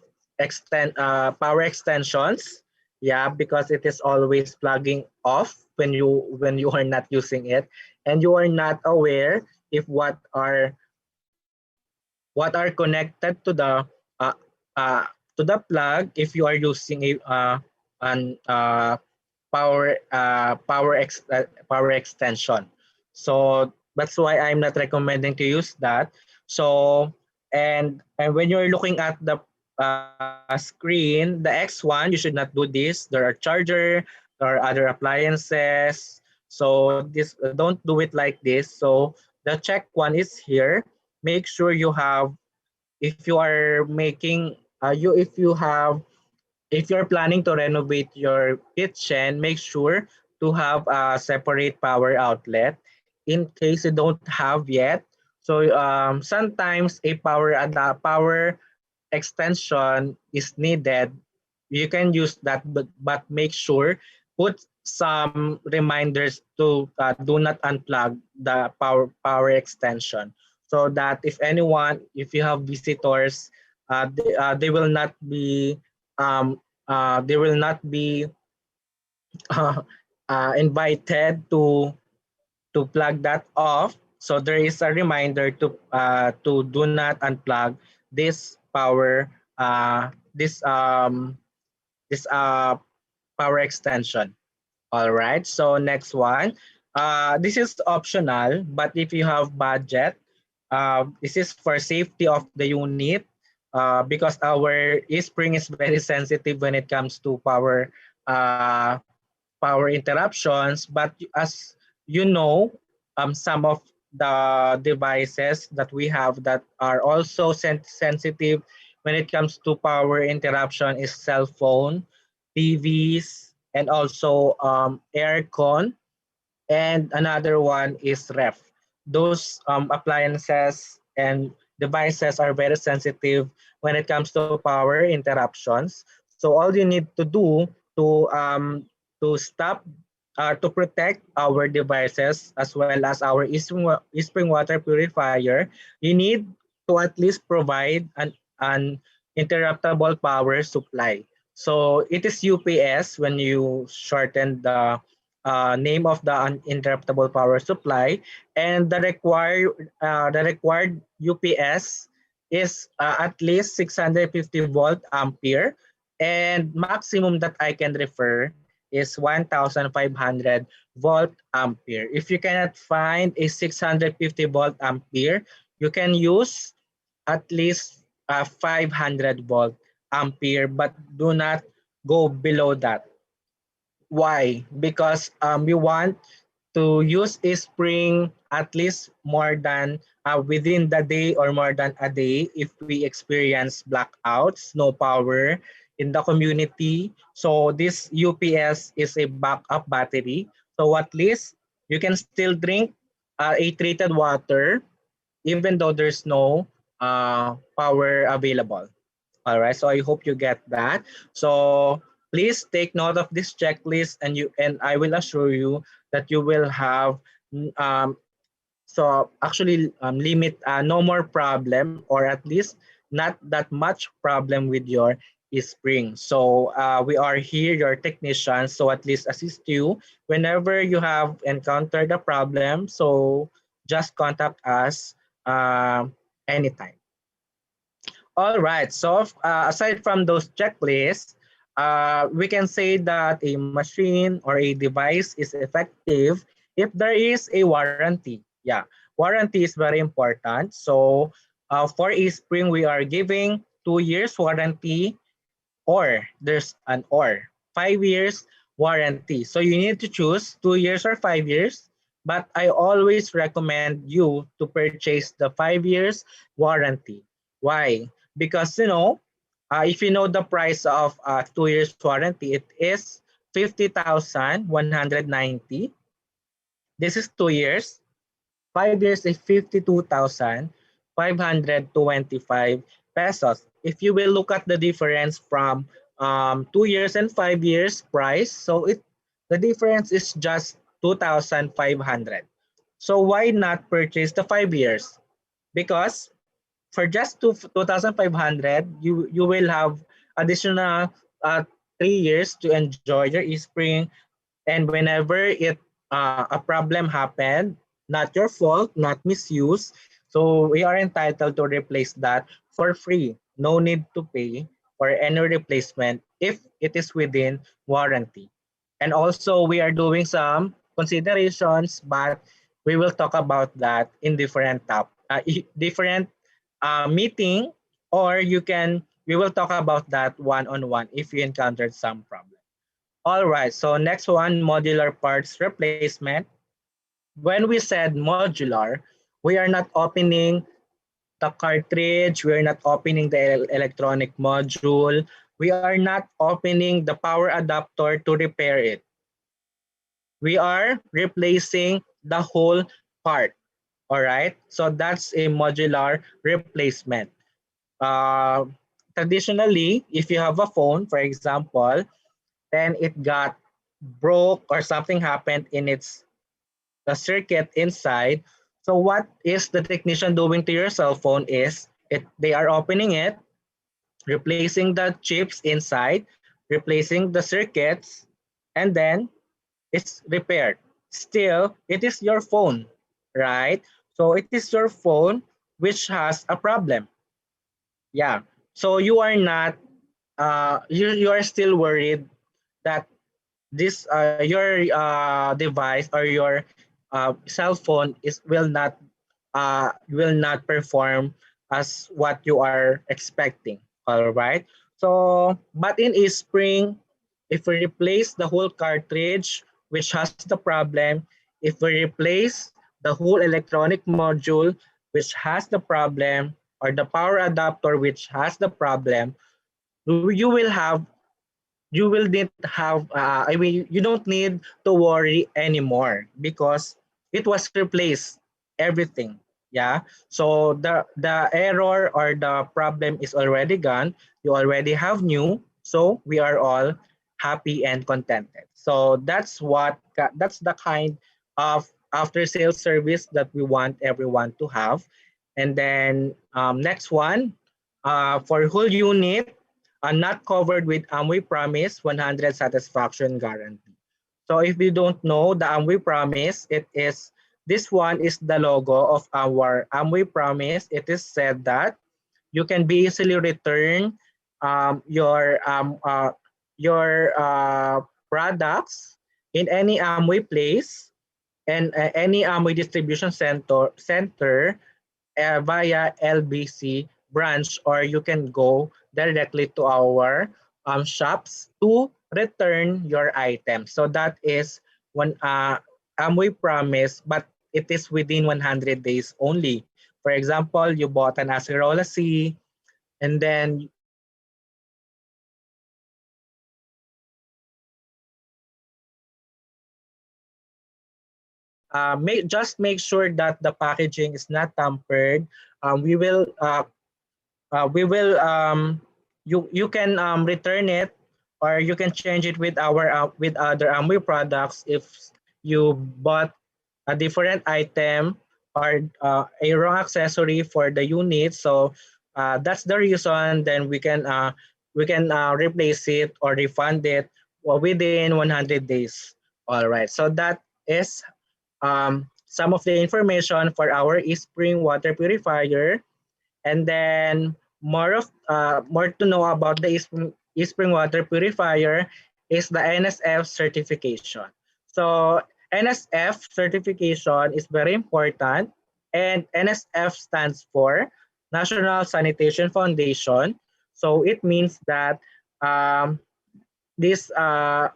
power extensions. Yeah, because it is always plugging off when you are not using it, and you are not aware if what are connected uh, to the plug if you are using an power extension. So that's why I'm not recommending to use that. So and when you're looking at the screen, the X1, you should not do this. There are charger, there are other appliances. So this don't do it like this. So the check one is here. Make sure you have, if you are making you if you're planning to renovate your kitchen, make sure to have a separate power outlet in case you don't have yet. So sometimes a power extension is needed. You can use that, but make sure put some reminders to do not unplug the power extension, so that if you have visitors, they will not be they will not be uh, invited to plug that off. So there is a reminder to do not unplug this power this this power extension. All right. So next one. This is optional, but if you have budget, this is for safety of the unit, because our spring is very sensitive when it comes to uh, power interruptions. But as you know, some of the devices that we have that are also sensitive when it comes to power interruption is cell phone, TVs, and also aircon, and another one is ref. Those appliances and devices are very sensitive when it comes to power interruptions. So all you need to do to stop to protect our devices as well as our spring water purifier, you need to at least provide an interruptible power supply. So it is UPS when you shorten the name of the uninterruptible power supply, and the required UPS is at least 650 volt ampere, and maximum that I can refer is 1500 volt ampere. If you cannot find a 650 volt ampere, you can use at least 500 volt ampere, but do not go below that. Why? Because we want to use a spring at least more than within the day or more than a day if we experience blackouts, no power in the community. So this UPS is a backup battery. So at least you can still drink a treated water even though there's no power available. All right, so I hope you get that. So please take note of this checklist, and I will assure you that you will have limit no more problem, or at least not that much problem with your spring. So we are here, your technicians, so at least assist you whenever you have encountered a problem. So just contact us anytime. All right. So aside from those checklists, we can say that a machine or a device is effective if there is a warranty. Yeah, warranty is very important. So for eSpring, we are giving 2 years warranty, or there's an or 5 years warranty. So you need to choose 2 years or 5 years. But I always recommend you to purchase the 5 years warranty. Why? Because if you know the price of 2 years warranty, it is 50,190. This is 2 years. 5 years is 52,525 pesos. If you will look at the difference from 2 years and 5 years price, so the difference is just 2,500. So why not purchase the 5 years? Because for just 2,500, you will have additional 3 years to enjoy your e-spring, and whenever a problem happened, not your fault, not misuse, so we are entitled to replace that for free. No need to pay for any replacement if it is within warranty. And also we are doing some considerations, but we will talk about that in different meeting, or we will talk about that one-on-one if you encountered some problem. All right, so next one, modular parts replacement. When we said modular, we are not opening the cartridge, we are not opening the electronic module, we are not opening the power adapter to repair it. We are replacing the whole part. All right, so that's a modular replacement. Uh, Traditionally, if you have a phone, for example, then it got broke or something happened in the circuit inside. So what is the technician doing to your cell phone is they are opening it, replacing the chips inside, replacing the circuits, and then it's repaired. Still, it is your phone, right? So it is your phone which has a problem. Yeah. So you are not you are still worried that this your device or your cell phone will not perform as what you are expecting. All right. So but in eSpring, if we replace the whole cartridge which has the problem, if we replace the whole electronic module which has the problem, or the power adapter which has the problem, you will have you will need have I mean you don't need to worry anymore because it was replaced everything. Yeah, so the error or the problem is already gone. You already have new, so we are all happy and contented. So that's the kind of after sales service that we want everyone to have. And then next one, for whole unit, not covered with Amway Promise 100 satisfaction guarantee. So if you don't know the Amway Promise, this one is the logo of our Amway Promise. It is said that you can be easily return um, your um, uh, your products in any Amway place and any Amway distribution center via LBC branch, or you can go directly to our shops to return your items. So that is one Amway Promise, but it is within 100 days only. For example, you bought an acerola C, and then just make sure that the packaging is not tampered. We will you can return it, or you can change it with our with other Amway products if you bought a different item or a wrong accessory for the unit. So that's the reason. Then we can replace it or refund it within 100 days. All right. So that is some of the information for our espring water purifier. And then more to know about the espring water purifier is the NSF certification. So NSF certification is very important, and NSF stands for National Sanitation Foundation. So it means that um, this NSF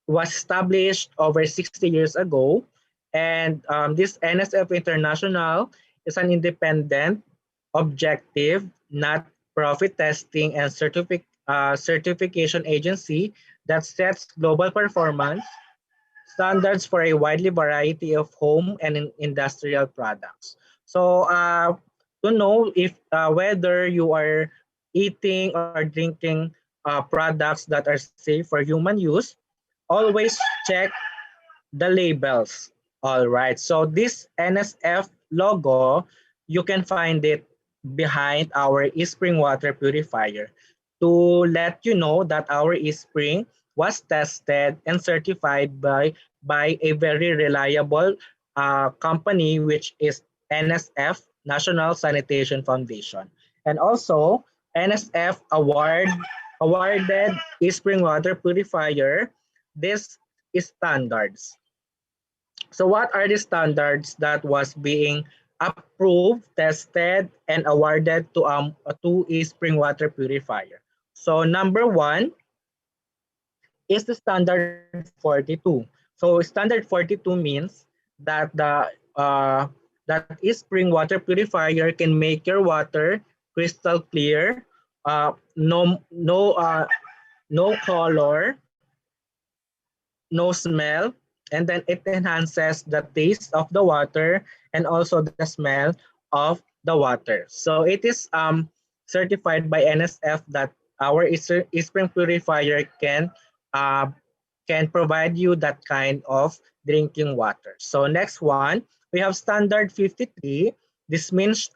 was established over 60 years ago. And this NSF International is an independent, objective, not profit testing and certification agency that sets global performance standards for a widely variety of home and industrial products. So to know if whether you are eating or drinking products that are safe for human use, always check the labels. All right. So this NSF logo, you can find it behind our espring water purifier to let you know that our espring was tested and certified by a very reliable company, which is NSF, National Sanitation Foundation. And also, NSF awarded espring water purifier this standards. So what are the standards that was being approved, tested, and awarded to a spring water purifier? So number one is the standard 42. So standard 42 means that that is spring water purifier can make your water crystal clear, no color, no smell, and then it enhances the taste of the water and also the smell of the water. So it is certified by NSF that our spring purifier uh, can provide you that kind of drinking water. So next one, we have standard 53. This means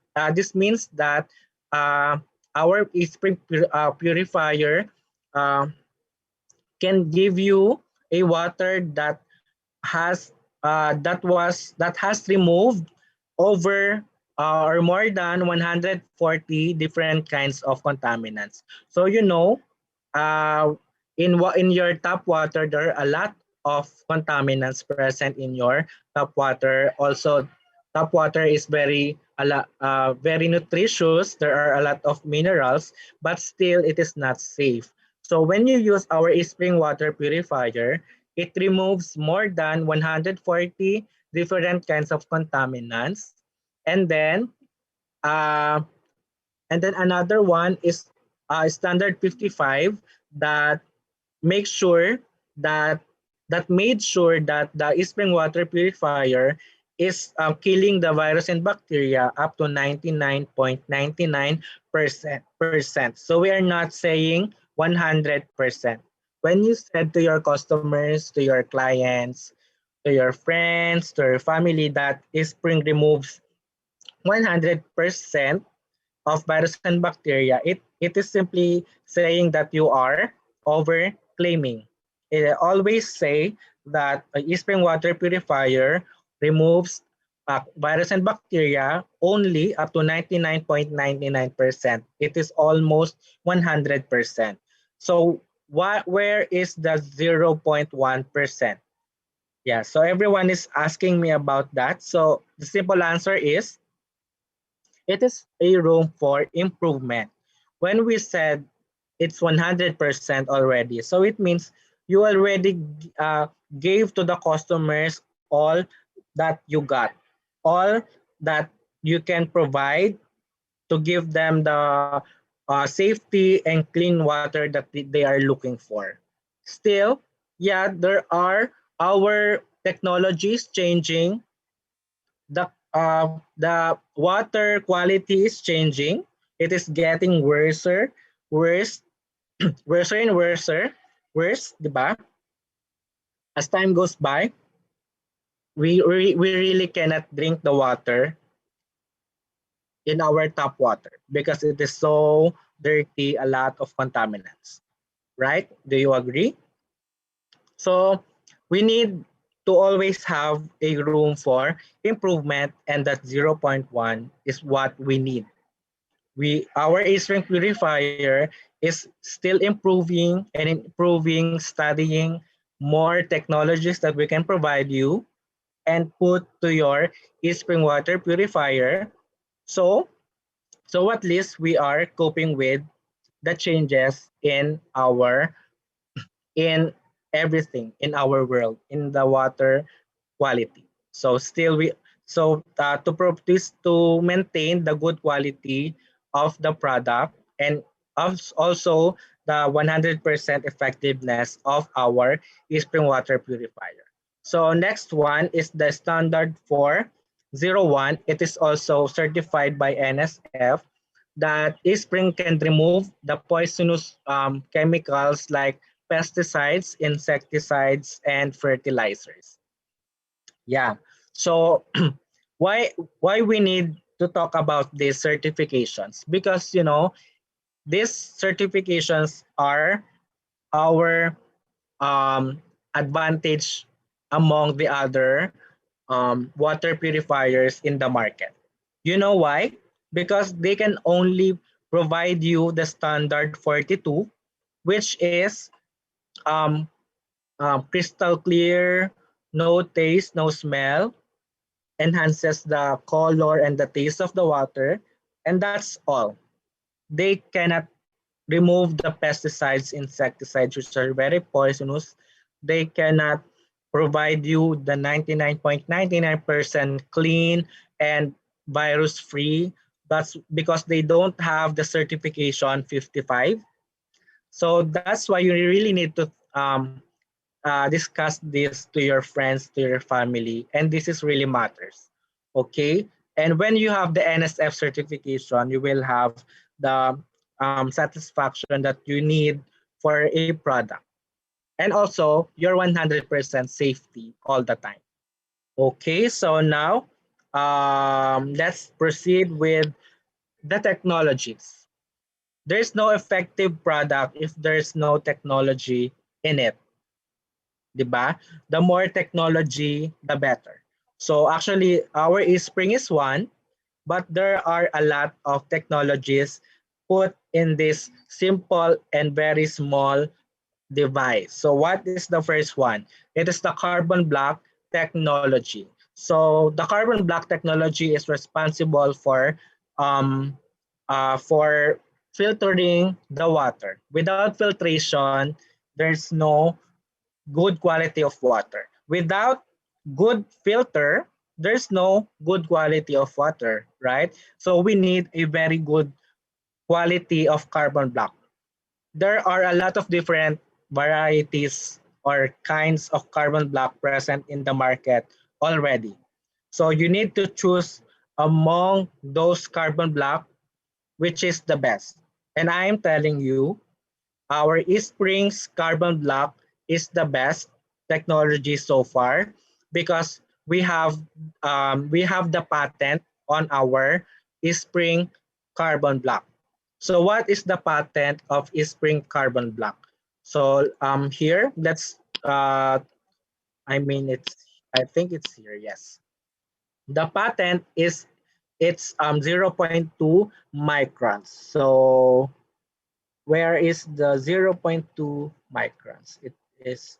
that uh, our purifier uh, can give you a water that has removed over or more than 140 different kinds of contaminants. So you know, uh, in your tap water, there are a lot of contaminants present in your tap water. Also, tap water is very nutritious. There are a lot of minerals, but still it is not safe. So when you use our spring water purifier, it removes more than 140 different kinds of contaminants. And then, uh, another one is standard 55 that makes sure that made sure that the spring water purifier is killing the virus and bacteria up to 99.99%. So we are not saying 100%. When you said to your customers, to your clients, to your friends, to your family that spring removes 100%, of virus and bacteria, it is simply saying that you are over claiming. It always say that a spring water purifier removes virus and bacteria only up to 99.99%. It is almost 100%. So where is the 0.1%? Yeah, so everyone is asking me about that. So the simple answer is it is a room for improvement. When we said it's 100% already, so it means you already uh, gave to the customers all that you got, all that you can provide to give them the safety and clean water that they are looking for. Still, yeah, there are our technologies changing, the water quality is changing. It is getting worse, worse and worse, di ba? As time goes by, we really cannot drink the water in our tap water because it is so dirty, a lot of contaminants. Right? Do you agree? So we need to always have a room for improvement, and that zero point 0.1 is what we need. Our A-string purifier is still improving, studying more technologies that we can provide you and put to your e-spring water purifier. So, so at least we are coping with the changes in everything in our world, in the water quality. So still we to this to maintain the good quality of the product, and also the 100% effectiveness of our spring water purifier. So next one is the standard for 01. It is also certified by NSF that spring can remove the poisonous chemicals like pesticides, insecticides, and fertilizers. Yeah. So why we need to talk about these certifications? Because these certifications are our advantage among the other water purifiers in the market. You know why? Because they can only provide you the standard 42, which is um, crystal clear, no taste, no smell, enhances the color and the taste of the water, and that's all. They cannot remove the pesticides, insecticides, which are very poisonous. They cannot provide you the 99.99% clean and virus free. That's because they don't have the certification 55. So that's why you really need to discuss this to your friends, to your family, and this is really matters. Okay, and when you have the NSF certification, you will have the satisfaction that you need for a product, and also your 100% safety all the time. Okay, so now let's proceed with the technologies. There's no effective product if there's no technology in it, 'di ba? The more technology, the better. So actually, our eSpring is one, but there are a lot of technologies put in this simple and very small device. So what is the first one? It is the carbon black technology. So the carbon black technology is responsible for filtering the water. Without filtration, there's no good quality of water. Without good filter, there's no good quality of water, right? So we need a very good quality of carbon black. There are a lot of different varieties or kinds of carbon black present in the market already. So you need to choose among those carbon black which is the best. And I am telling you, our Springs Carbon Block is the best technology so far because we have the patent on our Spring carbon black. So what is the patent of espring carbon black? So here, let's I mean I think it's here, yes. The patent is it's 0.2 microns. So where is the 0.2 microns? It is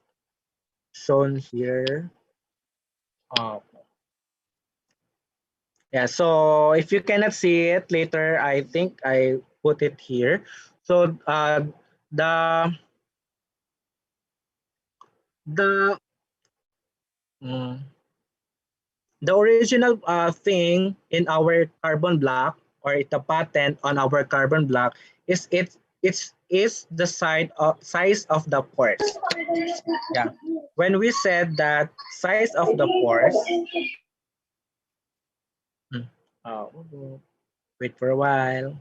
shown here. Oh, yeah, so if you cannot see it later, I think I put it here. So the the mm, the original thing in our carbon block, or the patent on our carbon block, is it's is the size of the pores. Yeah. When we said that size of the pores, mm, oh, wait for a while.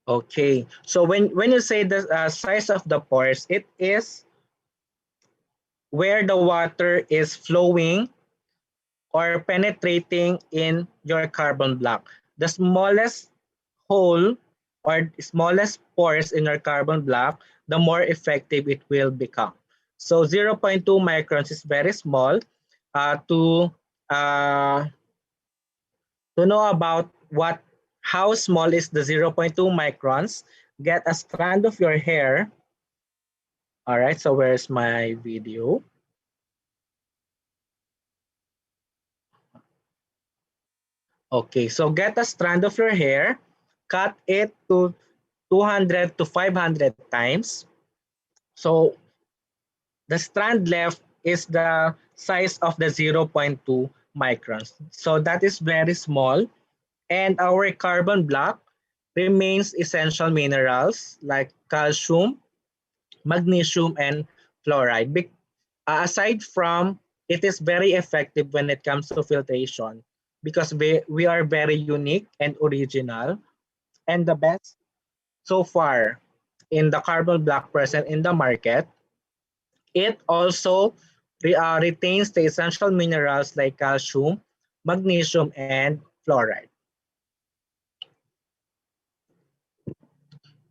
Okay. So when you say the size of the pores, it is where the water is flowing or penetrating in your carbon block. The smallest hole or smallest pores in your carbon block, the more effective it will become. So 0.2 microns is very small. Uh, to uh, to know about what how small is the 0.2 microns, get a strand of your hair. All right, so where's my video? Okay, so get a strand of your hair, cut it to 200 to 500 times. So the strand left is the size of the 0.2 microns. So that is very small. And our carbon block remains essential minerals like calcium, magnesium, and fluoride. Aside from, it is very effective when it comes to filtration because we are very unique and original, and the best so far in the carbon block present in the market. It also retains the essential minerals like calcium, magnesium, and fluoride,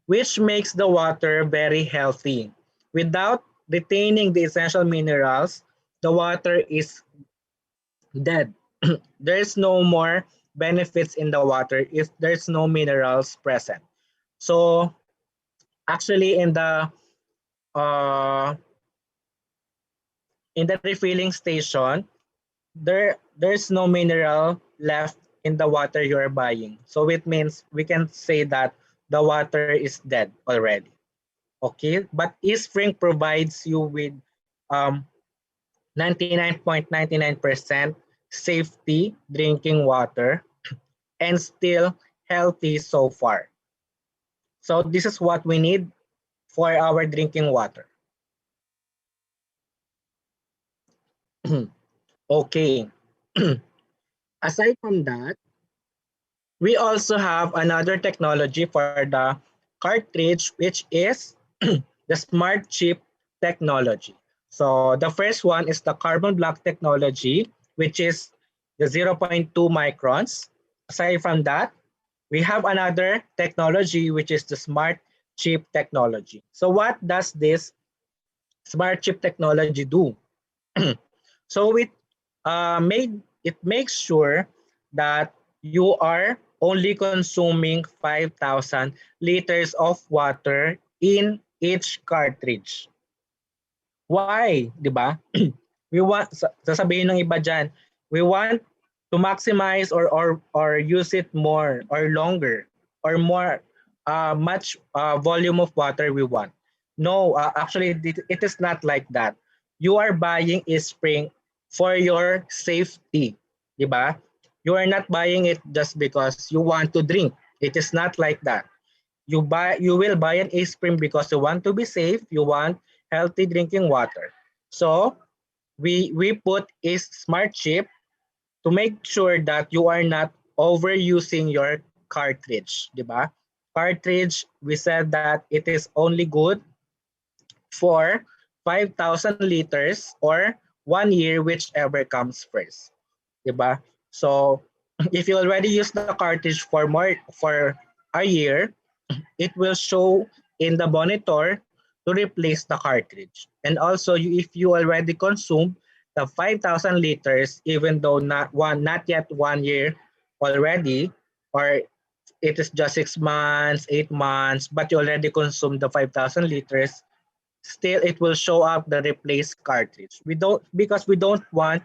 which makes the water very healthy. Without retaining the essential minerals, the water is dead. There's no more benefits in the water if there's no minerals present. So actually uh, in the refilling station, there's no mineral left in the water you're buying. So it means we can say that the water is dead already. Okay, but eSpring provides you with 99.99% safety drinking water and still healthy so far. So this is what we need for our drinking water. Okay. Aside from that, we also have another technology for the cartridge, which is the smart chip technology. So the first one is the carbon block technology, which is the zero point 0.2 microns. Aside from that, we have another technology, which is the smart chip technology. So what does this smart chip technology do? So it makes sure that you are only consuming 5,000 liters of water in each cartridge. Why? 'Di ba? We want sasabihin ng iba diyan, we want to maximize or use it more or longer or more much volume of water we want. No, actually it is not like that. You are buying a spring for your safety, 'di ba? You are not buying it just because you want to drink. It is not like that. You will buy an spring because you want to be safe, you want healthy drinking water. So we put a smart chip to make sure that you are not overusing your cartridge, di ba? Cartridge, we said that it is only good for 5,000 liters or 1 year, whichever comes first, di ba? So if you already use the cartridge for a year, it will show in the monitor to replace the cartridge. And also, if you already consume the 5,000 liters, even though not yet 1 year already, or it is just 6 months, 8 months, but you already consumed the 5,000 liters, still it will show up the replace cartridge. We don't, because we don't want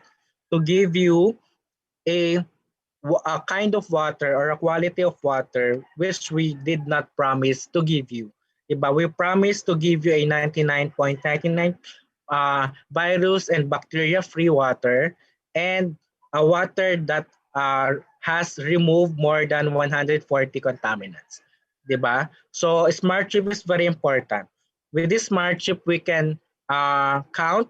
to give you a a kind of water or a quality of water which we did not promise to give you. Diba? We promised to give you a 99.99 virus and bacteria free water, and a water that has removed more than 140 contaminants. Diba? So smart chip is very important. With this smart chip, we can count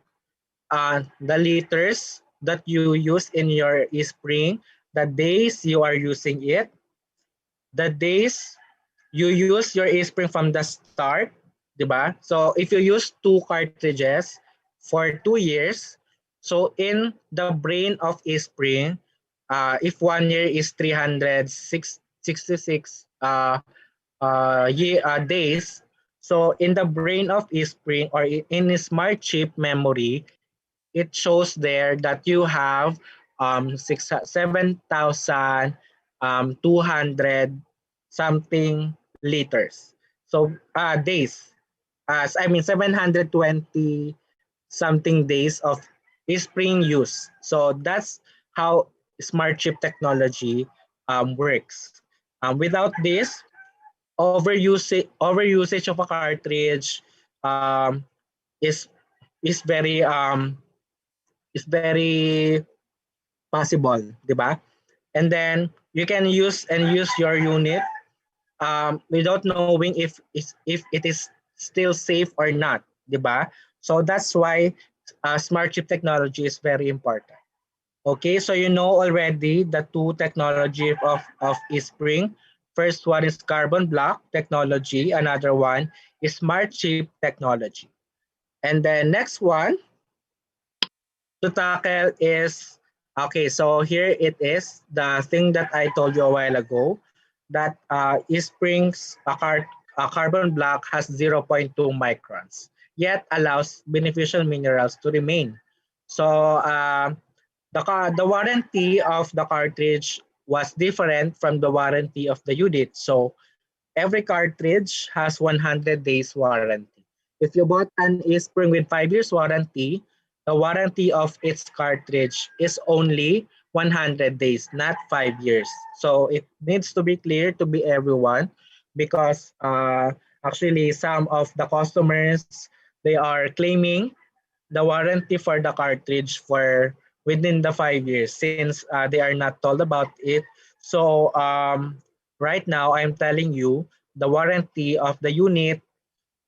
the liters that you use in your espring, the days you are using it, the days you use your espring from the start, diba? So if you use 2 cartridges for 2 years, so in the brain of espring, if 1 year is 366 days, so in the brain of espring, or in a smart chip memory, it shows there that you have 7,200 something liters. So days, I mean 720 something days of spring use. So that's how smart chip technology works. Without this, overusage of a cartridge um, is is very is very possible, di ba? And then you can use your unit without knowing if it is still safe or not, di ba? So that's why smart chip technology is very important. Okay, so you know already the two technology of Espring. First one is carbon block technology, another one is smart chip technology. And then next one to tackle is, okay, so here it is, the thing that I told you a while ago, that Spring's a carbon block has zero point 0.2 microns, yet allows beneficial minerals to remain. So the warranty of the cartridge was different from the warranty of the unit. So every cartridge has 100 days warranty. If you bought an Espring with 5 years warranty, the warranty of its cartridge is only 100 days, not 5 years. So it needs to be clear to be everyone, because actually some of the customers, they are claiming the warranty for the cartridge for within the 5 years, since they are not told about it. So right now I'm telling you the warranty of the unit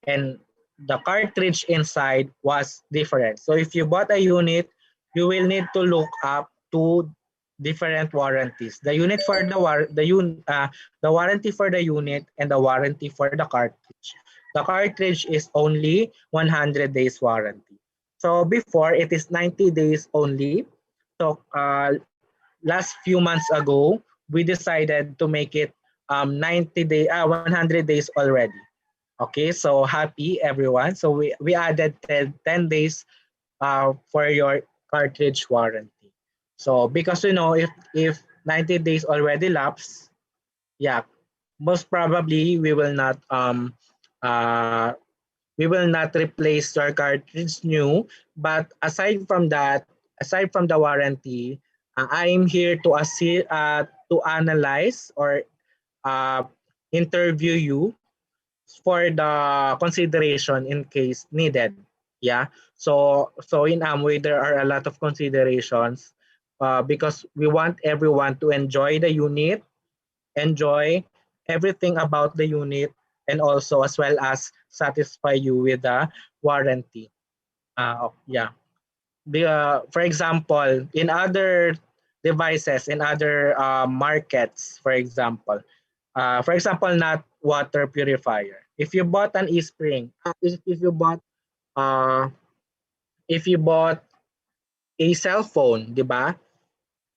and the cartridge inside was different. So if you bought a unit, you will need to look up two different warranties: the unit for the warranty for the unit, and the warranty for the cartridge. The cartridge is only 100 days warranty. So before, it is 90 days only. So last few months ago, we decided to make it 100 days already. Okay, so happy everyone. So we added 10 days for your cartridge warranty. So because if 90 days already lapse, yeah, most probably uh we will not replace your cartridge new. But aside from the warranty, I am here to to analyze or uh, interview you for the consideration in case needed. Yeah. So in Amway there are a lot of considerations because we want everyone to enjoy the unit, enjoy everything about the unit, and also as well as satisfy you with the warranty. Yeah. For example, in other devices, in other markets, for example, not water purifier. If you bought an e-spring, uh, if you bought a cell phone, di ba?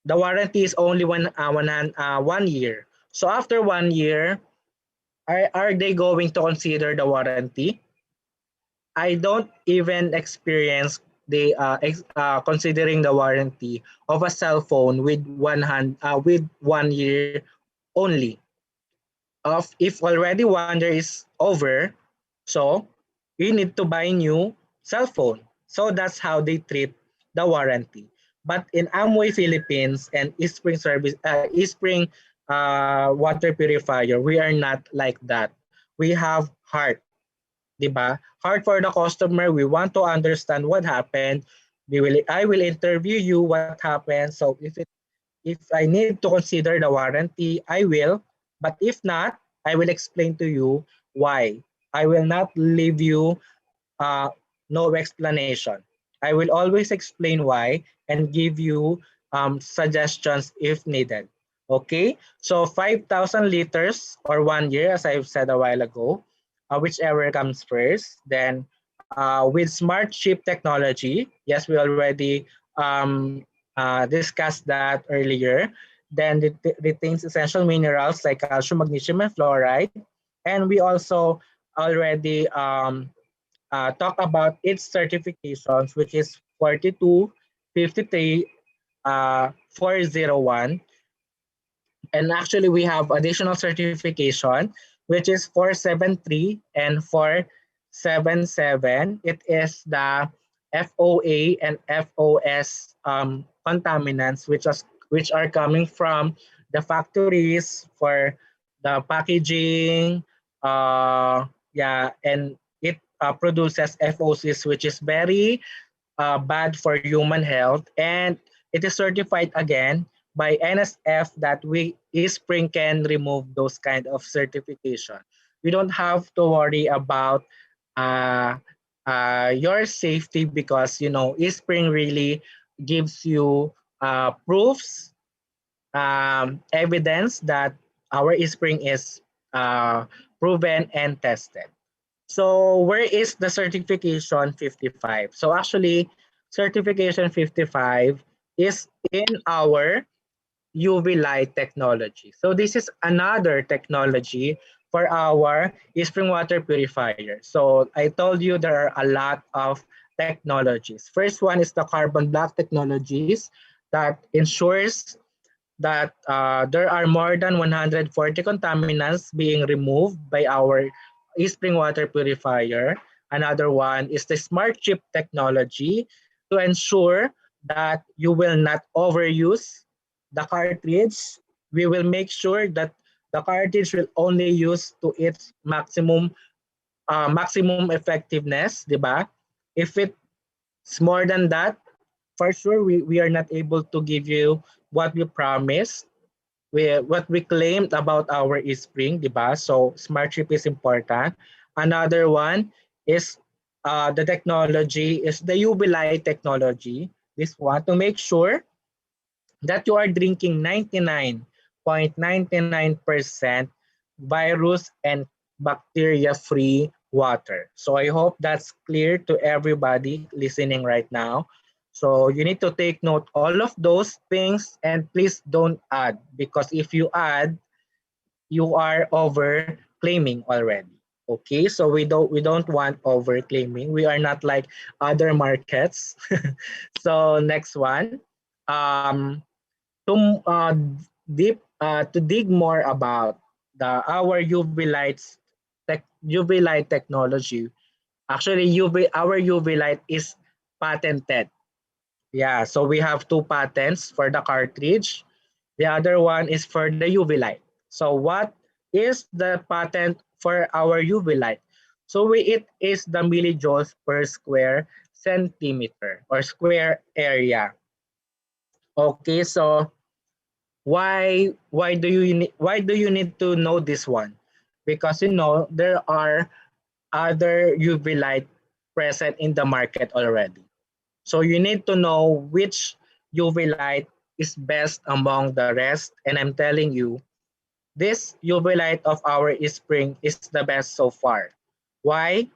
the warranty is only 1 year. So after 1 year, are they going to consider the warranty? I don't even experience considering the warranty of a cell phone with 1 year only. Of if already 1 year is over, so you need to buy new cell phone. So that's how they treat the warranty. But in Amway Philippines and Espring water purifier, we are not like that. We have heart, 'di ba? Heart for the customer. We want to understand what happened. I will interview you what happened. So if I need to consider the warranty, I will. But if not, I will explain to you why. I will not leave you uh, no explanation. I will always explain why and give you suggestions if needed. Okay, so 5,000 liters or 1 year, as I've said a while ago, whichever comes first. Then with smart chip technology, yes, we already discussed that earlier. Then it retains essential minerals like calcium, magnesium, and fluoride. And we also already talk about its certifications, which is 42, 53, 401. And actually, we have additional certification, which is 473 and 477. It is the FOA and FOS contaminants, which are coming from the factories for the packaging, yeah, and it produces FOCs, which is very bad for human health, and it is certified again by NSF that we Espring can remove those kind of certification. We don't have to worry about uh, your safety because Espring really gives you proofs, evidence that our Espring is proven and tested. So where is the certification 55? So actually, certification 55 is in our UV light technology. So this is another technology for our spring water purifier. So I told you there are a lot of technologies. First one is the carbon black technologies that ensures that there are more than 140 contaminants being removed by our spring water purifier. Another one is the smart chip technology to ensure that you will not overuse the cartridge. We will make sure that the cartridge will only use to its maximum effectiveness, di ba? If it's more than that, for sure we are not able to give you what we promised, what we claimed about our spring, di ba? So smart chip is important. Another one is the technology is the UV light technology. This one to make sure that you are drinking 99.99% virus and bacteria free water. So I hope that's clear to everybody listening right now. So you need to take note all of those things and please don't add, because if you add, you are over claiming already. Okay, so we don't want over claiming. We are not like other markets. So next one, um, to dig more about our UV light technology. Actually, our UV light is patented. Yeah, so we have two patents for the cartridge. The other one is for the UV light. So what is the patent for our UV light? So it is the millijoules per square centimeter or square area. Okay, so why do you need to know this one? Because there are other UV light present in the market already. So you need to know which UV light is best among the rest. And I'm telling you, this UV light of our spring is the best so far. Why?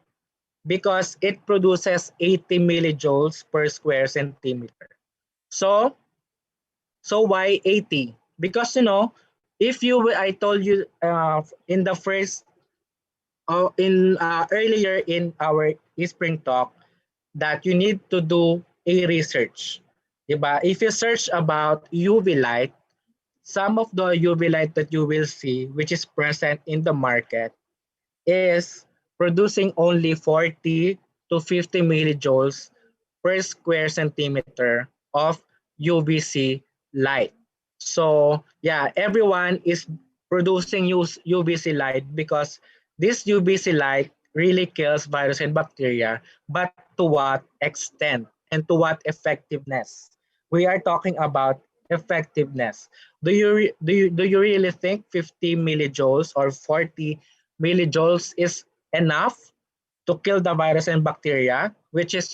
Because it produces 80 millijoules per square centimeter. So So why 80? Because I told you in the first in earlier in our spring talk that you need to do a research. Diba? If you search about UV light, some of the UV light that you will see which is present in the market is producing only 40 to 50 millijoules per square centimeter of UVC light. So yeah, everyone is producing UVC light because this UVC light really kills virus and bacteria, but to what extent and to what effectiveness? We are talking about effectiveness. Do you really think 50 millijoules or 40 millijoules is enough to kill the virus and bacteria, which is,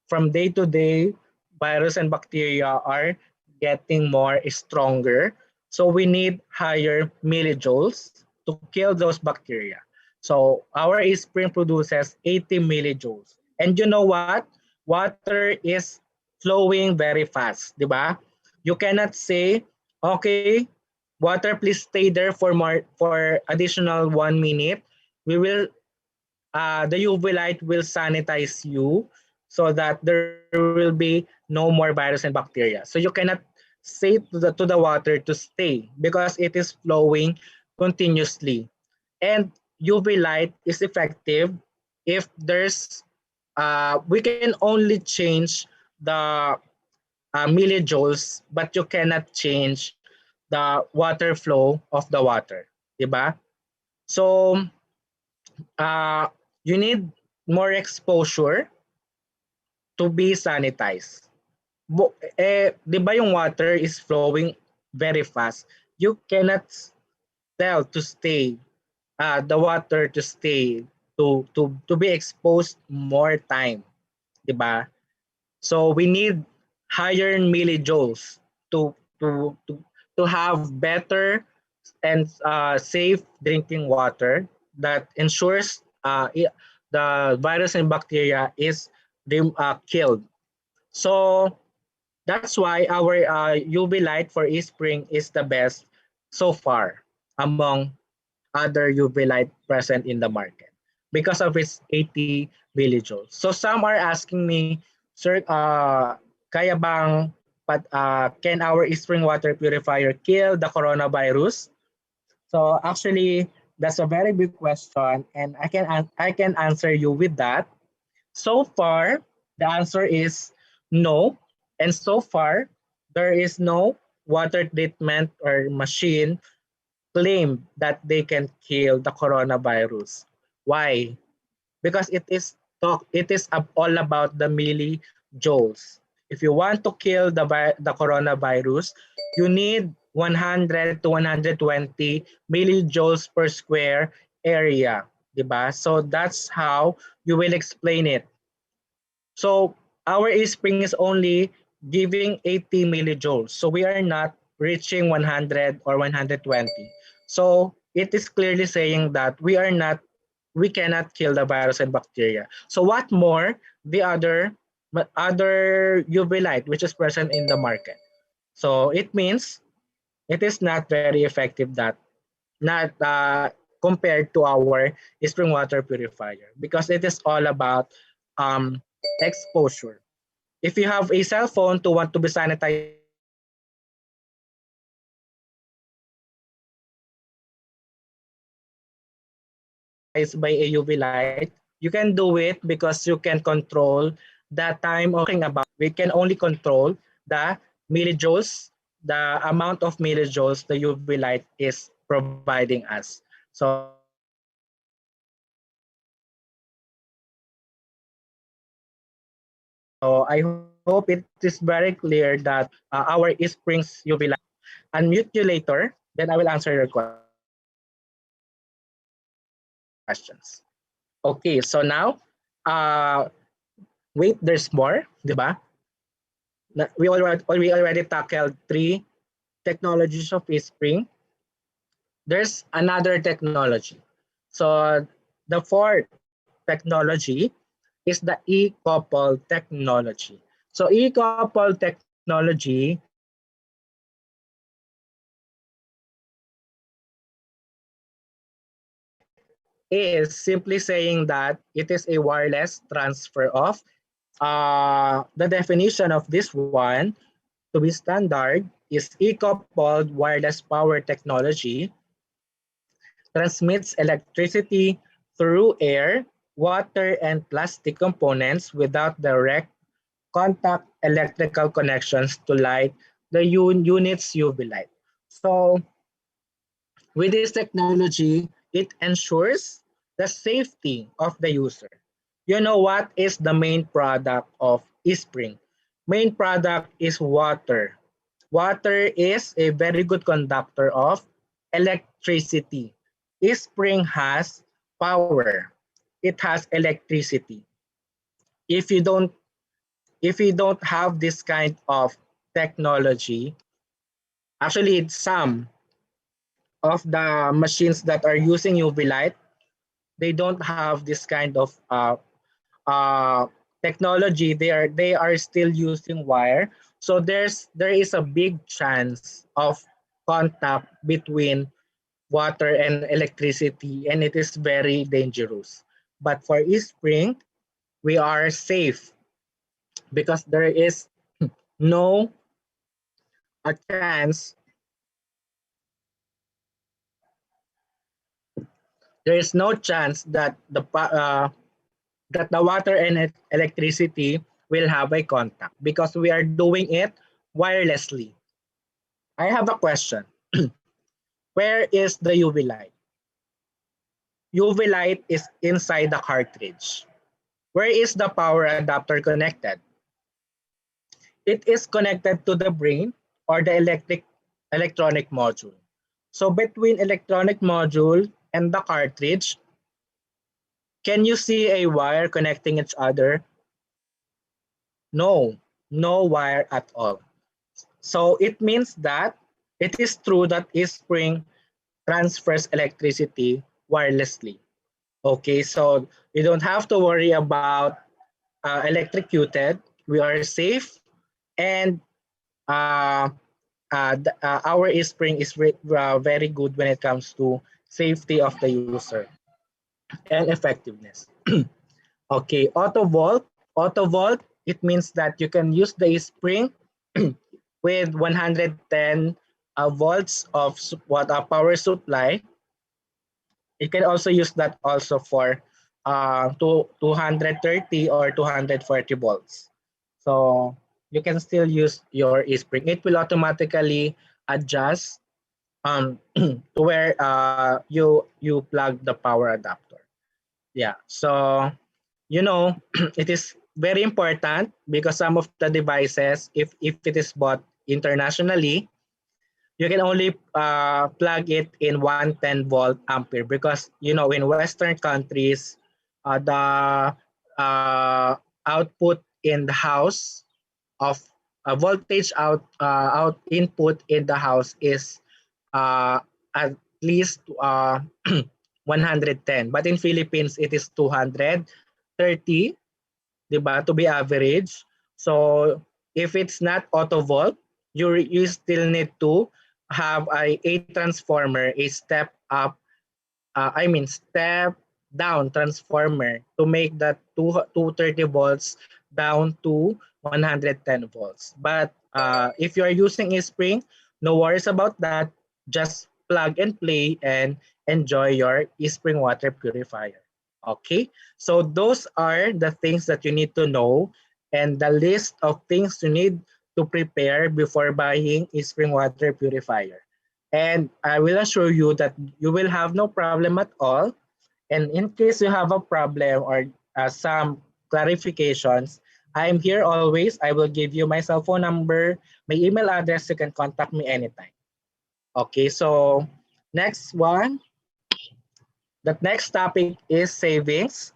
from day to day, virus and bacteria are getting more stronger. So we need higher millijoules to kill those bacteria. So our spring produces 80 millijoules. And you know what? Water is flowing very fast, di ba? You cannot say, okay, water please stay there for additional 1 minute. We will the UV light will sanitize you so that there will be no more virus and bacteria. So you cannot say to the water to stay because it is flowing continuously. And UV light is effective if there's we can only change the millijoules, but you cannot change the water flow of the water, diba? So you need more exposure to be sanitized. 'Di ba yung water is flowing very fast? You cannot tell to stay the water to stay to be exposed more time, 'di ba? So we need higher millijoules to to to to have better and safe drinking water that ensures the virus and bacteria is killed. So that's why our UV light for e-spring is the best so far among other UV light present in the market because of its 80 millijoules. So some are asking me, sir, kaya bang can our e-spring water purifier kill the coronavirus? So actually, that's a very big question, and I can answer you with that. So far, the answer is no, and so far there is no water treatment or machine claim that they can kill the coronavirus. Why? Because it is all about the millijoules. If you want to kill the coronavirus, you need 100 to 120 millijoules per square area, 'di ba? So that's how you will explain it. So our e-spring is only giving 80 millijoules. So we are not reaching 100 or 120. So it is clearly saying that we cannot kill the virus and bacteria. So what more the other UV light which is present in the market. So it means it is not very effective that not compared to our spring water purifier because it is all about exposure. If you have a cell phone to want to be sanitized by a UV light, you can do it because you can control the time of exposure. If you want to be sanitized by a UV light, you can do it because you can control the time of exposure. We can only control the millijoules, the amount of millijoules the UV light is providing us. So I hope it is very clear that our e-springs UV light is the best so far. So I hope it is very clear that our e-springs UV light. Unmute you later, then I will answer your questions. Okay, so now, uh, wait, there's more, di ba? We already tackled three technologies of e-spring. There's another technology. So the fourth technology is the e-couple technology. So e-couple technology is simply saying that it is a wireless transfer of the definition of this one to be standard is e-coupled wireless power technology transmits electricity through air, water, and plastic components without direct contact electrical connections to light the unit's UV light. So with this technology, it ensures the safety of the user. You know what is the main product of espring? Main product is water. Water is a very good conductor of electricity. Espring has power. It has electricity. If you don't if you don't have this kind of technology, actually some of the machines that are using UV light, they don't have this kind of technology. They are still using wire. So there is a big chance of contact between water and electricity, and it is very dangerous. But for espring, we are safe because there is no a chance there is no chance that the water and electricity will have a contact because we are doing it wirelessly. I have a question. Where is the UV light? UV light is inside the cartridge. Where is the power adapter connected? It is connected to the brain or the electronic module. So between electronic module and the cartridge, can you see a wire connecting each other? No, no wire at all. So it means that it is true that espring transfers electricity wirelessly. Okay, so you don't have to worry about electrocuted. We are safe, and uh, our espring is very good when it comes to safety of the user and effectiveness. Okay, auto volt, it means that you can use the spring with 110 volts of what a power supply. You can also use that also for 230 or 240 volts. So you can still use your spring. It will automatically adjust to where you plug the power adapter. Yeah. So it is very important because some of the devices, if it is bought internationally, you can only plug it in 110 volt ampere because in Western countries, the output in the house of voltage out input in the house is uh, at least 110, but in Philippines it is 230, 'di ba, to be average. So if it's not auto volt, you still need to have a transformer, a step up, step down transformer to make that 230 volts down to 110 volts. But if you are using a spring, no worries about that. Just plug and play and enjoy your spring water purifier. Okay, so those are the things that you need to know and the list of things you need to prepare before buying a spring water purifier. And I will assure you that you will have no problem at all. And in case you have a problem or some clarifications, I'm here always. I will give you my cell phone number, my email address. You can contact me anytime. Okay, so next one. The next topic is savings.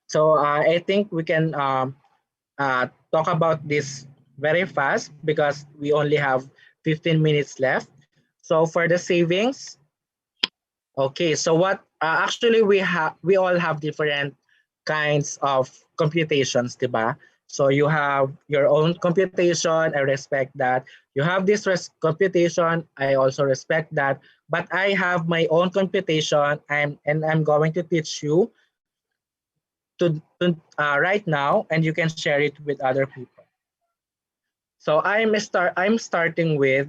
So I think we can talk about this very fast because we only have 15 minutes left. So for the savings, okay, so what actually we all have different kinds of computations, diba? So you have your own computation. I respect that. You have this computation. I also respect that. But I have my own computation, and I'm going to teach you right now, and you can share it with other people. So I'm starting with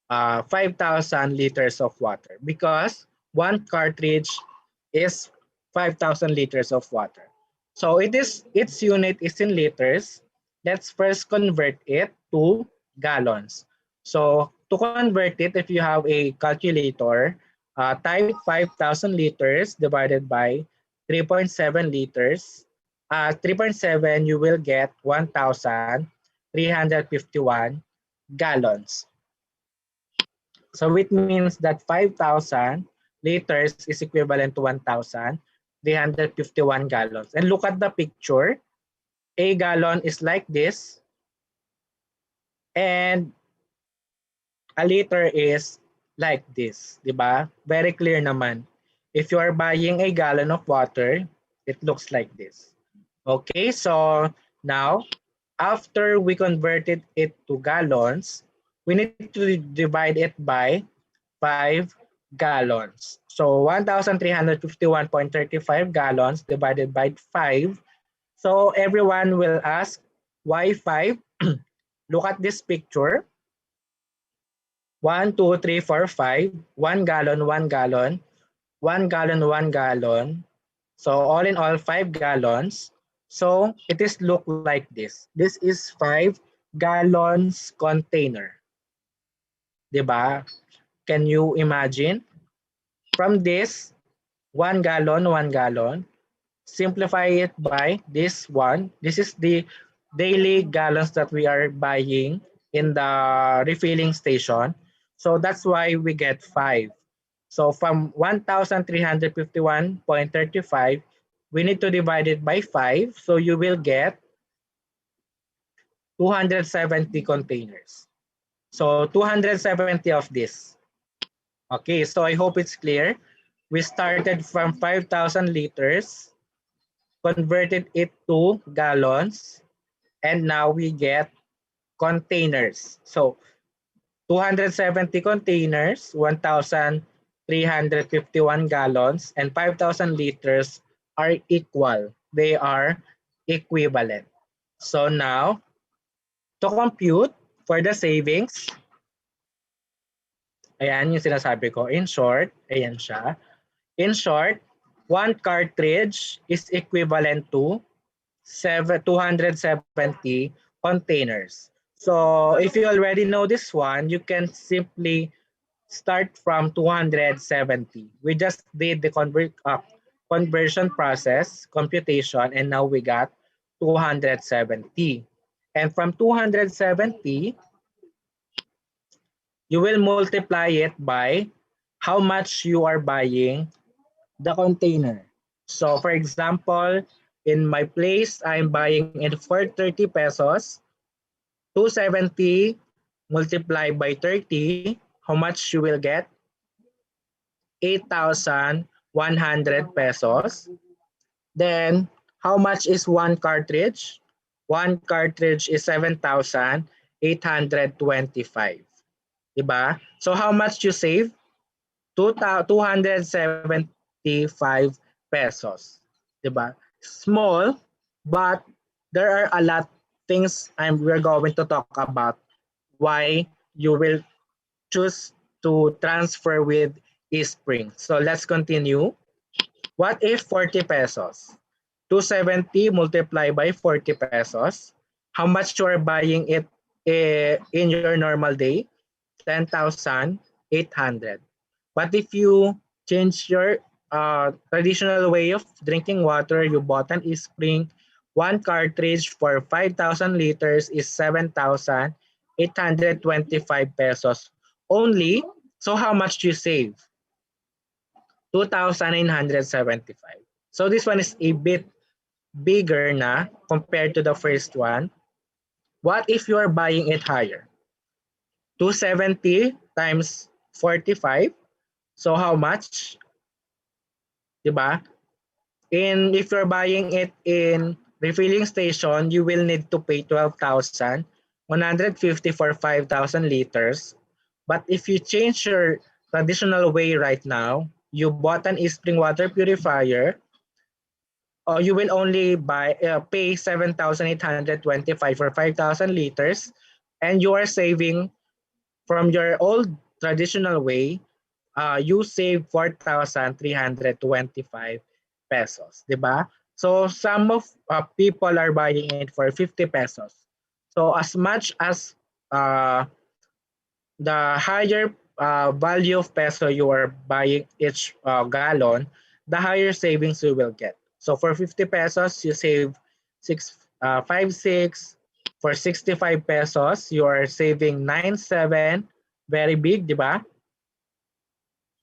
5,000 liters of water because one cartridge is 5,000 liters of water. So its unit is in liters. Let's first convert it to gallons. So to convert it, if you have a calculator, type 5,000 liters divided by 3.7 liters. 3.7, you will get 1,351 gallons. So it means that 5,000 liters is equivalent to 1,351 gallons. And look at the picture. A gallon is like this, and a liter is like this, di ba? Very clear naman. If you are buying a gallon of water, it looks like this. Okay, so now after we converted it to gallons, we need to divide it by 5 gallons. So 1,351.35 gallons divided by 5. So everyone will ask, why 5? Look at this picture. 1, 2, 3, 4, 5. 1 gallon, 1 gallon. 1 gallon, 1 gallon. So all in all, 5 gallons. So it is look like this. This is 5 gallons container. Diba? Can you imagine? From this, 1 gallon, 1 gallon, simplify it by this one. This is the daily gallons that we are buying in the refilling station. So that's why we get 5. So from 1,351.35, we need to divide it by 5. So you will get 270 containers. So 270 of this. Okay, so I hope it's clear. We started from 5,000 liters, converted it to gallons, and now we get containers. So 270 containers, 1,351 gallons, and 5,000 liters are equal. They are equivalent. So now, to compute for the savings, ayan yung sinasabi ko. In short, ayan siya. In short, one cartridge is equivalent to 270 containers. So if you already know this one, you can simply start from 270. We just did the conversion process, computation, and now we got 270. And from 270, you will multiply it by how much you are buying the container. So for example, in my place, I'm buying it for 30 pesos. 270 multiplied by 30, how much you will get? 8,100 pesos. Then, how much is one cartridge? One cartridge is 7,825. Diba? So how much you save? 275 pesos. Diba? Small, but there are a lot things we're going to talk about why you will choose to transfer with espring. So let's continue. What if 40 pesos? 270 multiplied by 40 pesos. How much you are buying it in your normal day? 10,800. But if you change your traditional way of drinking water, you bought an espring, one cartridge for 5,000 liters is 7,825 pesos only. So how much do you save? 2,975. So this one is a bit bigger na compared to the first one. What if you are buying it higher? 270 times 45. So how much? Diba? If you're buying it in refilling station, you will need to pay 12,150 for 5,000 liters. But if you change your traditional way right now, you bought an spring water purifier, or you will only pay 7,825 for 5,000 liters, and you are saving from your old traditional way, you save 4,325 pesos, di ba? So some of people are buying it for 50 pesos. So as much as uh, the higher value of peso you are buying each gallon, the higher savings you will get. So for 50 pesos, you save 56. For 65 pesos, you are saving 97. Very big, di ba?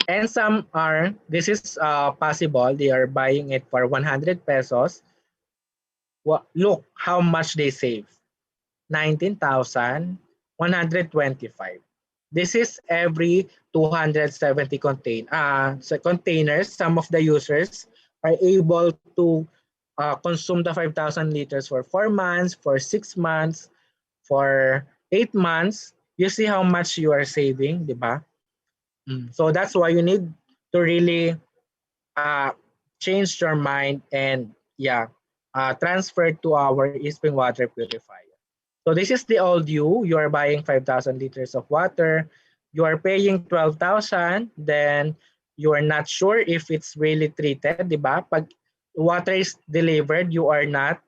And some are, this is possible, they are buying it for 100 pesos. Well, look how much they save. 19,125. This is every 270 containers. Some of the users are able to consume the 5,000 liters for 4 months, for 6 months, for 8 months. You see how much you are saving, di ba? So that's why you need to really uh, change your mind and yeah, transfer to our spring water purifier. So this is the old you. You are buying 5,000 liters of water. You are paying 12,000. Then you are not sure if it's really treated, di ba? Pag water is delivered, you are not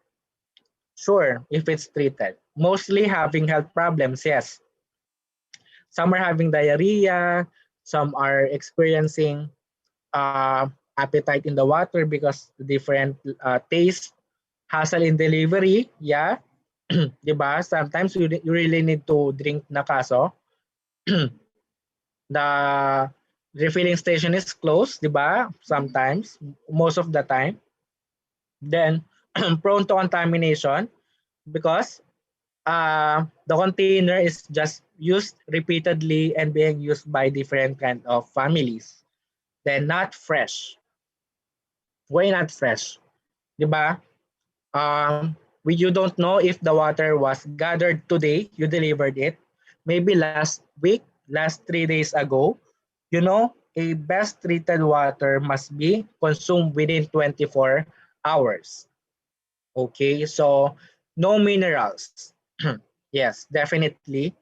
sure if it's treated. Mostly having health problems, yes. Some are having diarrhea. Some are experiencing appetite in the water because different taste, hassle in delivery, yeah. 'Di ba? Sometimes you really need to drink na kaso the refilling station is closed, 'di ba? Sometimes, most of the time. Then prone to contamination because the container is just used repeatedly and being used by different kind of families. Then not fresh. Why not fresh? 'Di ba? You don't know if the water was gathered today, you delivered it, maybe last week, last 3 days ago. You know, a best treated water must be consumed within 24 hours. Okay, so no minerals. Yes, definitely.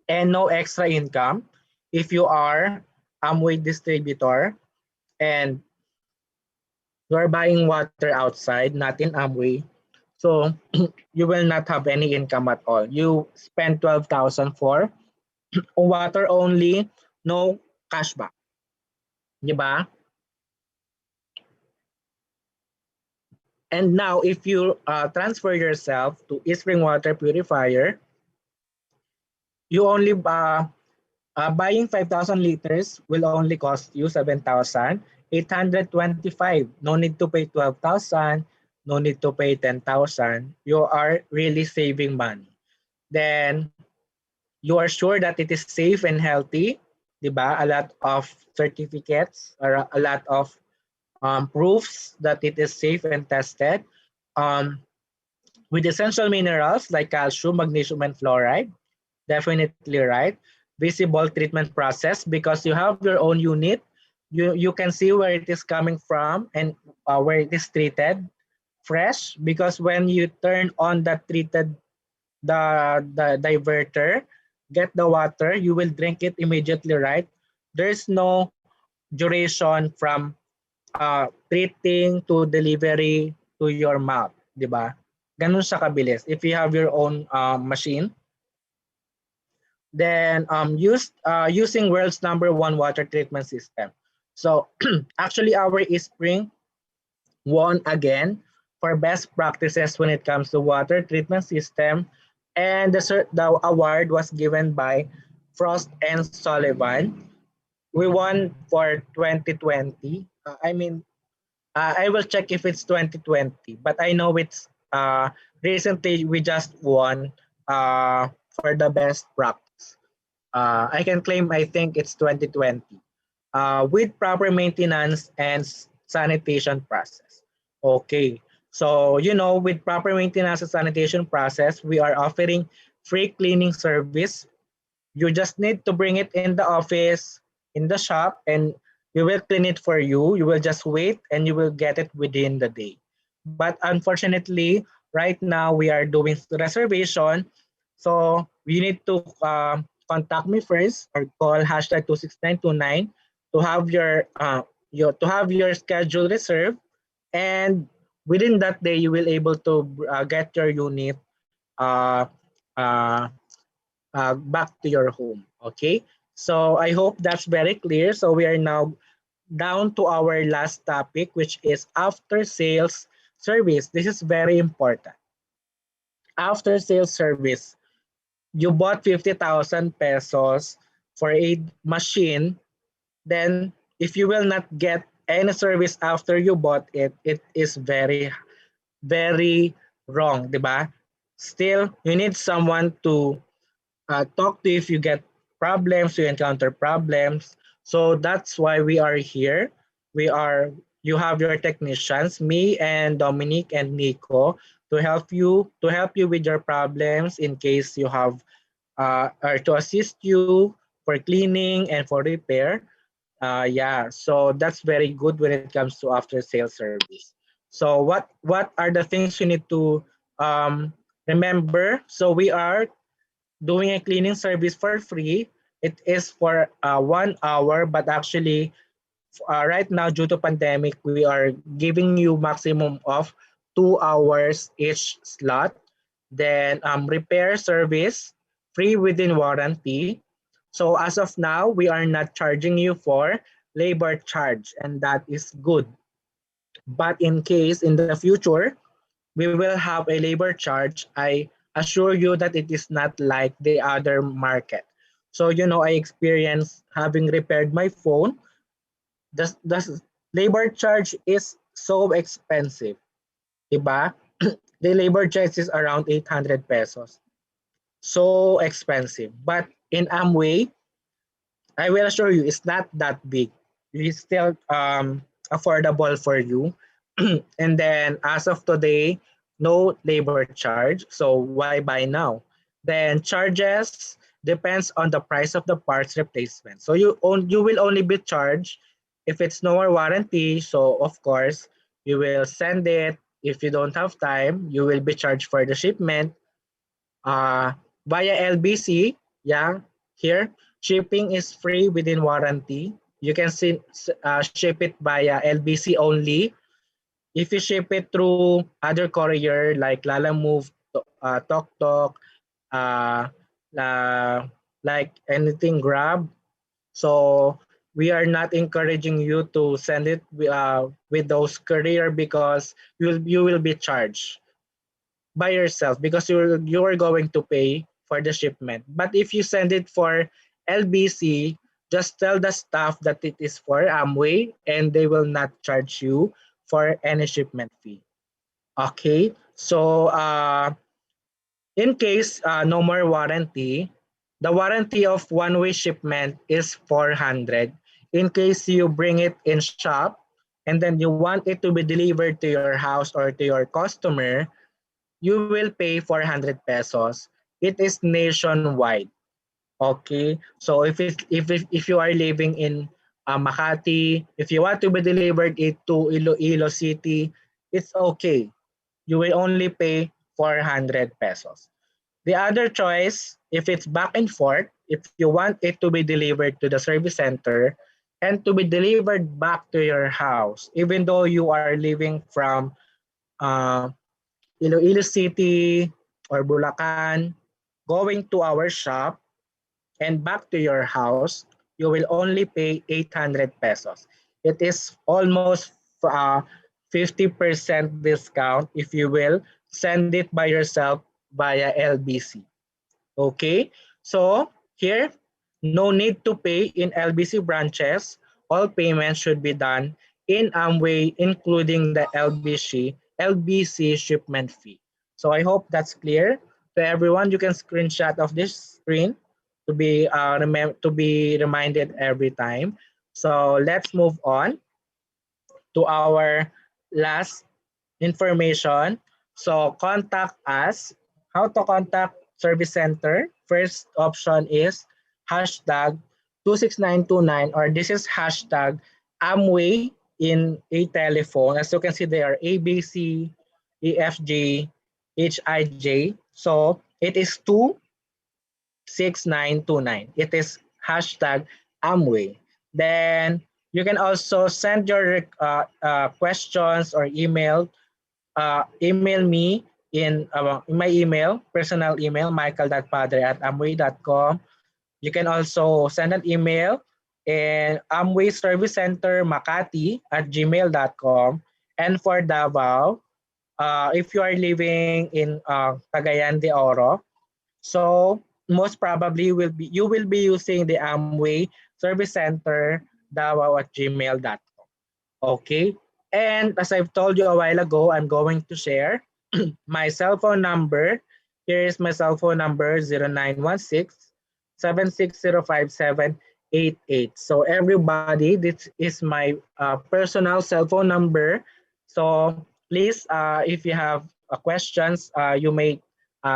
And no extra income if you are Amway distributor and you're buying water outside, not in Amway. So you will not have any income at all. You spend 12,000 for water only, no cashback. Di ba? And now, if you transfer yourself to spring water purifier, you only buying 5,000 liters will only cost you 7,825. No need to pay 12,000. No need to pay 10,000. You are really saving money. Then you are sure that it is safe and healthy, 'di ba? A lot of certificates or a lot of proofs that it is safe and tested. Um, with essential minerals like calcium, magnesium, and fluoride, definitely right. Visible treatment process because you have your own unit. You can see where it is coming from and where it is treated fresh because when you turn on that treated the diverter, get the water, you will drink it immediately, right? There's no duration from treating to delivery to your mouth, di ba? Ganun siya kabilis. If you have your own machine, then using world's #1 water treatment system. So actually our Spring won again for best practices when it comes to water treatment system, and the award was given by Frost and Sullivan. We won for 2020. I will check if it's 2020, but I know it's recently we just won for the best practice. I can claim I think it's 2020 with proper maintenance and sanitation process. Okay, So, with proper maintenance and sanitation process, we are offering free cleaning service. You just need to bring it in the office, in the shop, and we will clean it for you. You will just wait and you will get it within the day. But unfortunately, right now we are doing reservation. So you need to contact me first or call hashtag 26929 to have your schedule reserved, and within that day you will able to get your unit uh, uh, back to your home. Okay, so I hope that's very clear. So we are now down to our last topic, which is after sales service. This is very important. After sales service, you bought 50,000 pesos for a machine, then if you will not get any service after you bought it, it is very, very wrong, di ba? Still, you need someone to talk to if you get problems, you encounter problems. So that's why we are here. We are you have your technicians, me and Dominic and Nico, to help you with your problems in case you have or to assist you for cleaning and for repair. Yeah, so that's very good when it comes to after sales service. So what are the things you need to remember? So we are doing a cleaning service for free. It is for 1 hour, but actually, right now due to pandemic, we are giving you maximum of 2 hours each slot. Then repair service free within warranty. So as of now, we are not charging you for labor charge, and that is good. But in case in the future we will have a labor charge, I assure you that it is not like the other market. So, I experienced having repaired my phone. The labor charge is so expensive, diba? The labor charge is around 800 pesos. So expensive. But in Amway, I will assure you it's not that big. It's still affordable for you. And then as of today, no labor charge. So why buy now? Then charges depends on the price of the parts replacement. So you will only be charged if it's no more warranty. So of course you will send it. If you don't have time, you will be charged for the shipment uh, via LBC. Yeah, here shipping is free within warranty. You can ship it via LBC only. If you ship it through other courier like Lalamove, TokTok, uh, uh, like anything Grab, so we are not encouraging you to send it with those courier because you will be charged by yourself because you're going to pay for the shipment. But if you send it for LBC, just tell the staff that it is for Amway and they will not charge you for any shipment fee. Okay, so in case no more warranty, the warranty of one-way shipment is 400. In case you bring it in shop and then you want it to be delivered to your house or to your customer, you will pay 400 pesos. It is nationwide. Okay? So if you are living in Makati, if you want to be delivered it to Iloilo City, it's okay. You will only pay 400 pesos. The other choice, if it's back and forth, if you want it to be delivered to the service center and to be delivered back to your house, even though you are living from uh, Iloilo City or Bulacan, going to our shop and back to your house, you will only pay 800 pesos. It is almost 50% discount if you will send it by yourself via LBC. Okay, so here, no need to pay in LBC branches. All payments should be done in Amway, including the LBC shipment fee. So I hope that's clear to everyone. You can screenshot of this screen to be reminded every time. So let's move on to our last information. So contact us. How to contact service center? First option is hashtag 26929, or this is hashtag Amway in a telephone. As you can see there, ABC, EFG, HIJ. So it is 26929. It is hashtag Amway. Then you can also send your questions or email me in my email, personal email, michael.padre@amway.com. You can also send an email in Amway Service Center Makati at gmail.com. And for Davao, if you are living in Cagayan de Oro, so most probably you will be using the Amway Service Center Davao at gmail.com. Okay. And as I've told you a while ago, I'm going to share my cell phone number. Here is my cell phone number 0916-7605788. So everybody, this is my personal cell phone number. So please, if you have questions, you may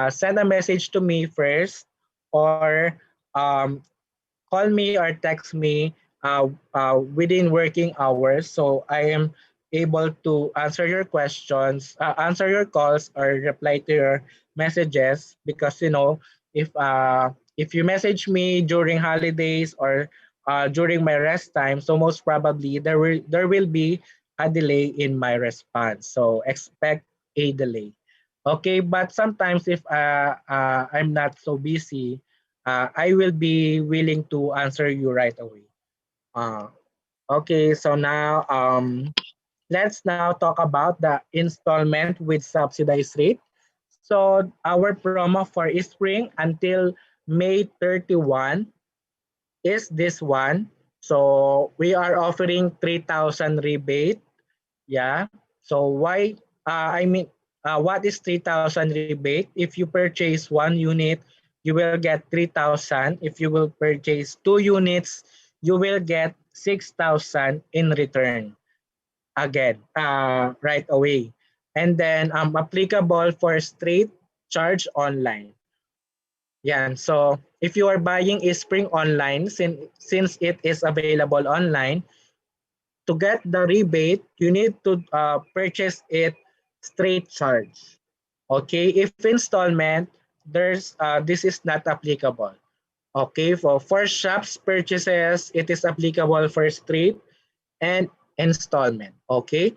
send a message to me first, or um, call me or text me within working hours, so I am able to answer your questions, answer your calls, or reply to your messages. Because if you message me during holidays or during my rest time, so most probably there will be a delay in my response. So expect a delay. Okay, but sometimes if I'm not so busy, I will be willing to answer you right away. Uh, okay, so now let's now talk about the installment with subsidized rate. So our promo for spring until May 31 is this one. So we are offering 3,000 rebate. Yeah. So what is 3,000 rebate? If you purchase one unit, you will get 3,000. If you will purchase two units, you will get 6,000 in return again, right away. And then applicable for straight charge online. Yan. So if you are buying Espring online, since it is available online, to get the rebate, you need to purchase it straight charge. Okay, if installment, this is not applicable. Okay, for shops purchases, it is applicable for straight and installment. Okay,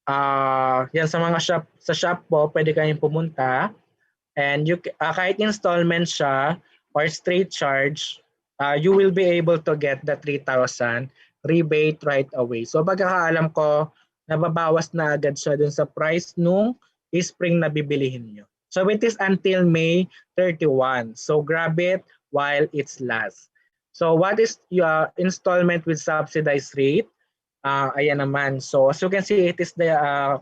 yan sa mga shop po, pwede kayong pumunta. And kahit installment siya or straight charge, you will be able to get the 3,000 rebate right away. So pagkakaalam ko, nababawas na agad siya dun sa price nung spring na bibilihin nyo. So it is until May 31. So grab it while it's last. So what is your installment with subsidized rate? Ayan naman. So as you can see, it is the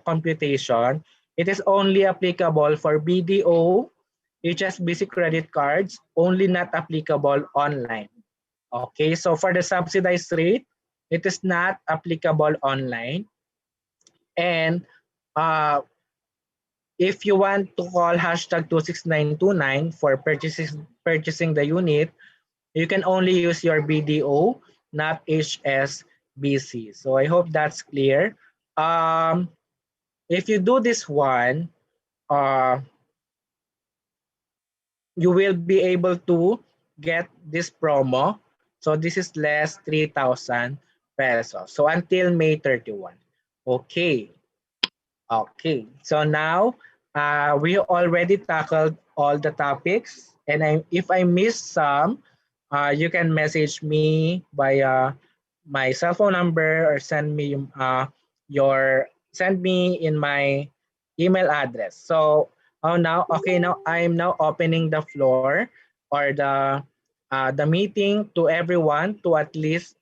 computation. It is only applicable for BDO, HSBC credit cards, only not applicable online. Okay, so for the subsidized rate, it is not applicable online. And if you want to call hashtag 26929 for purchasing the unit, you can only use your BDO, not HSBC. So I hope that's clear. If you do this one, uh, you will be able to get this promo. So this is less 3,000 pesos. So until May 31. Okay. Okay. So now we already tackled all the topics. And if I missed some, you can message me via my cell phone number, or send me in my email address. So now I am now opening the floor, or the meeting, to everyone to at least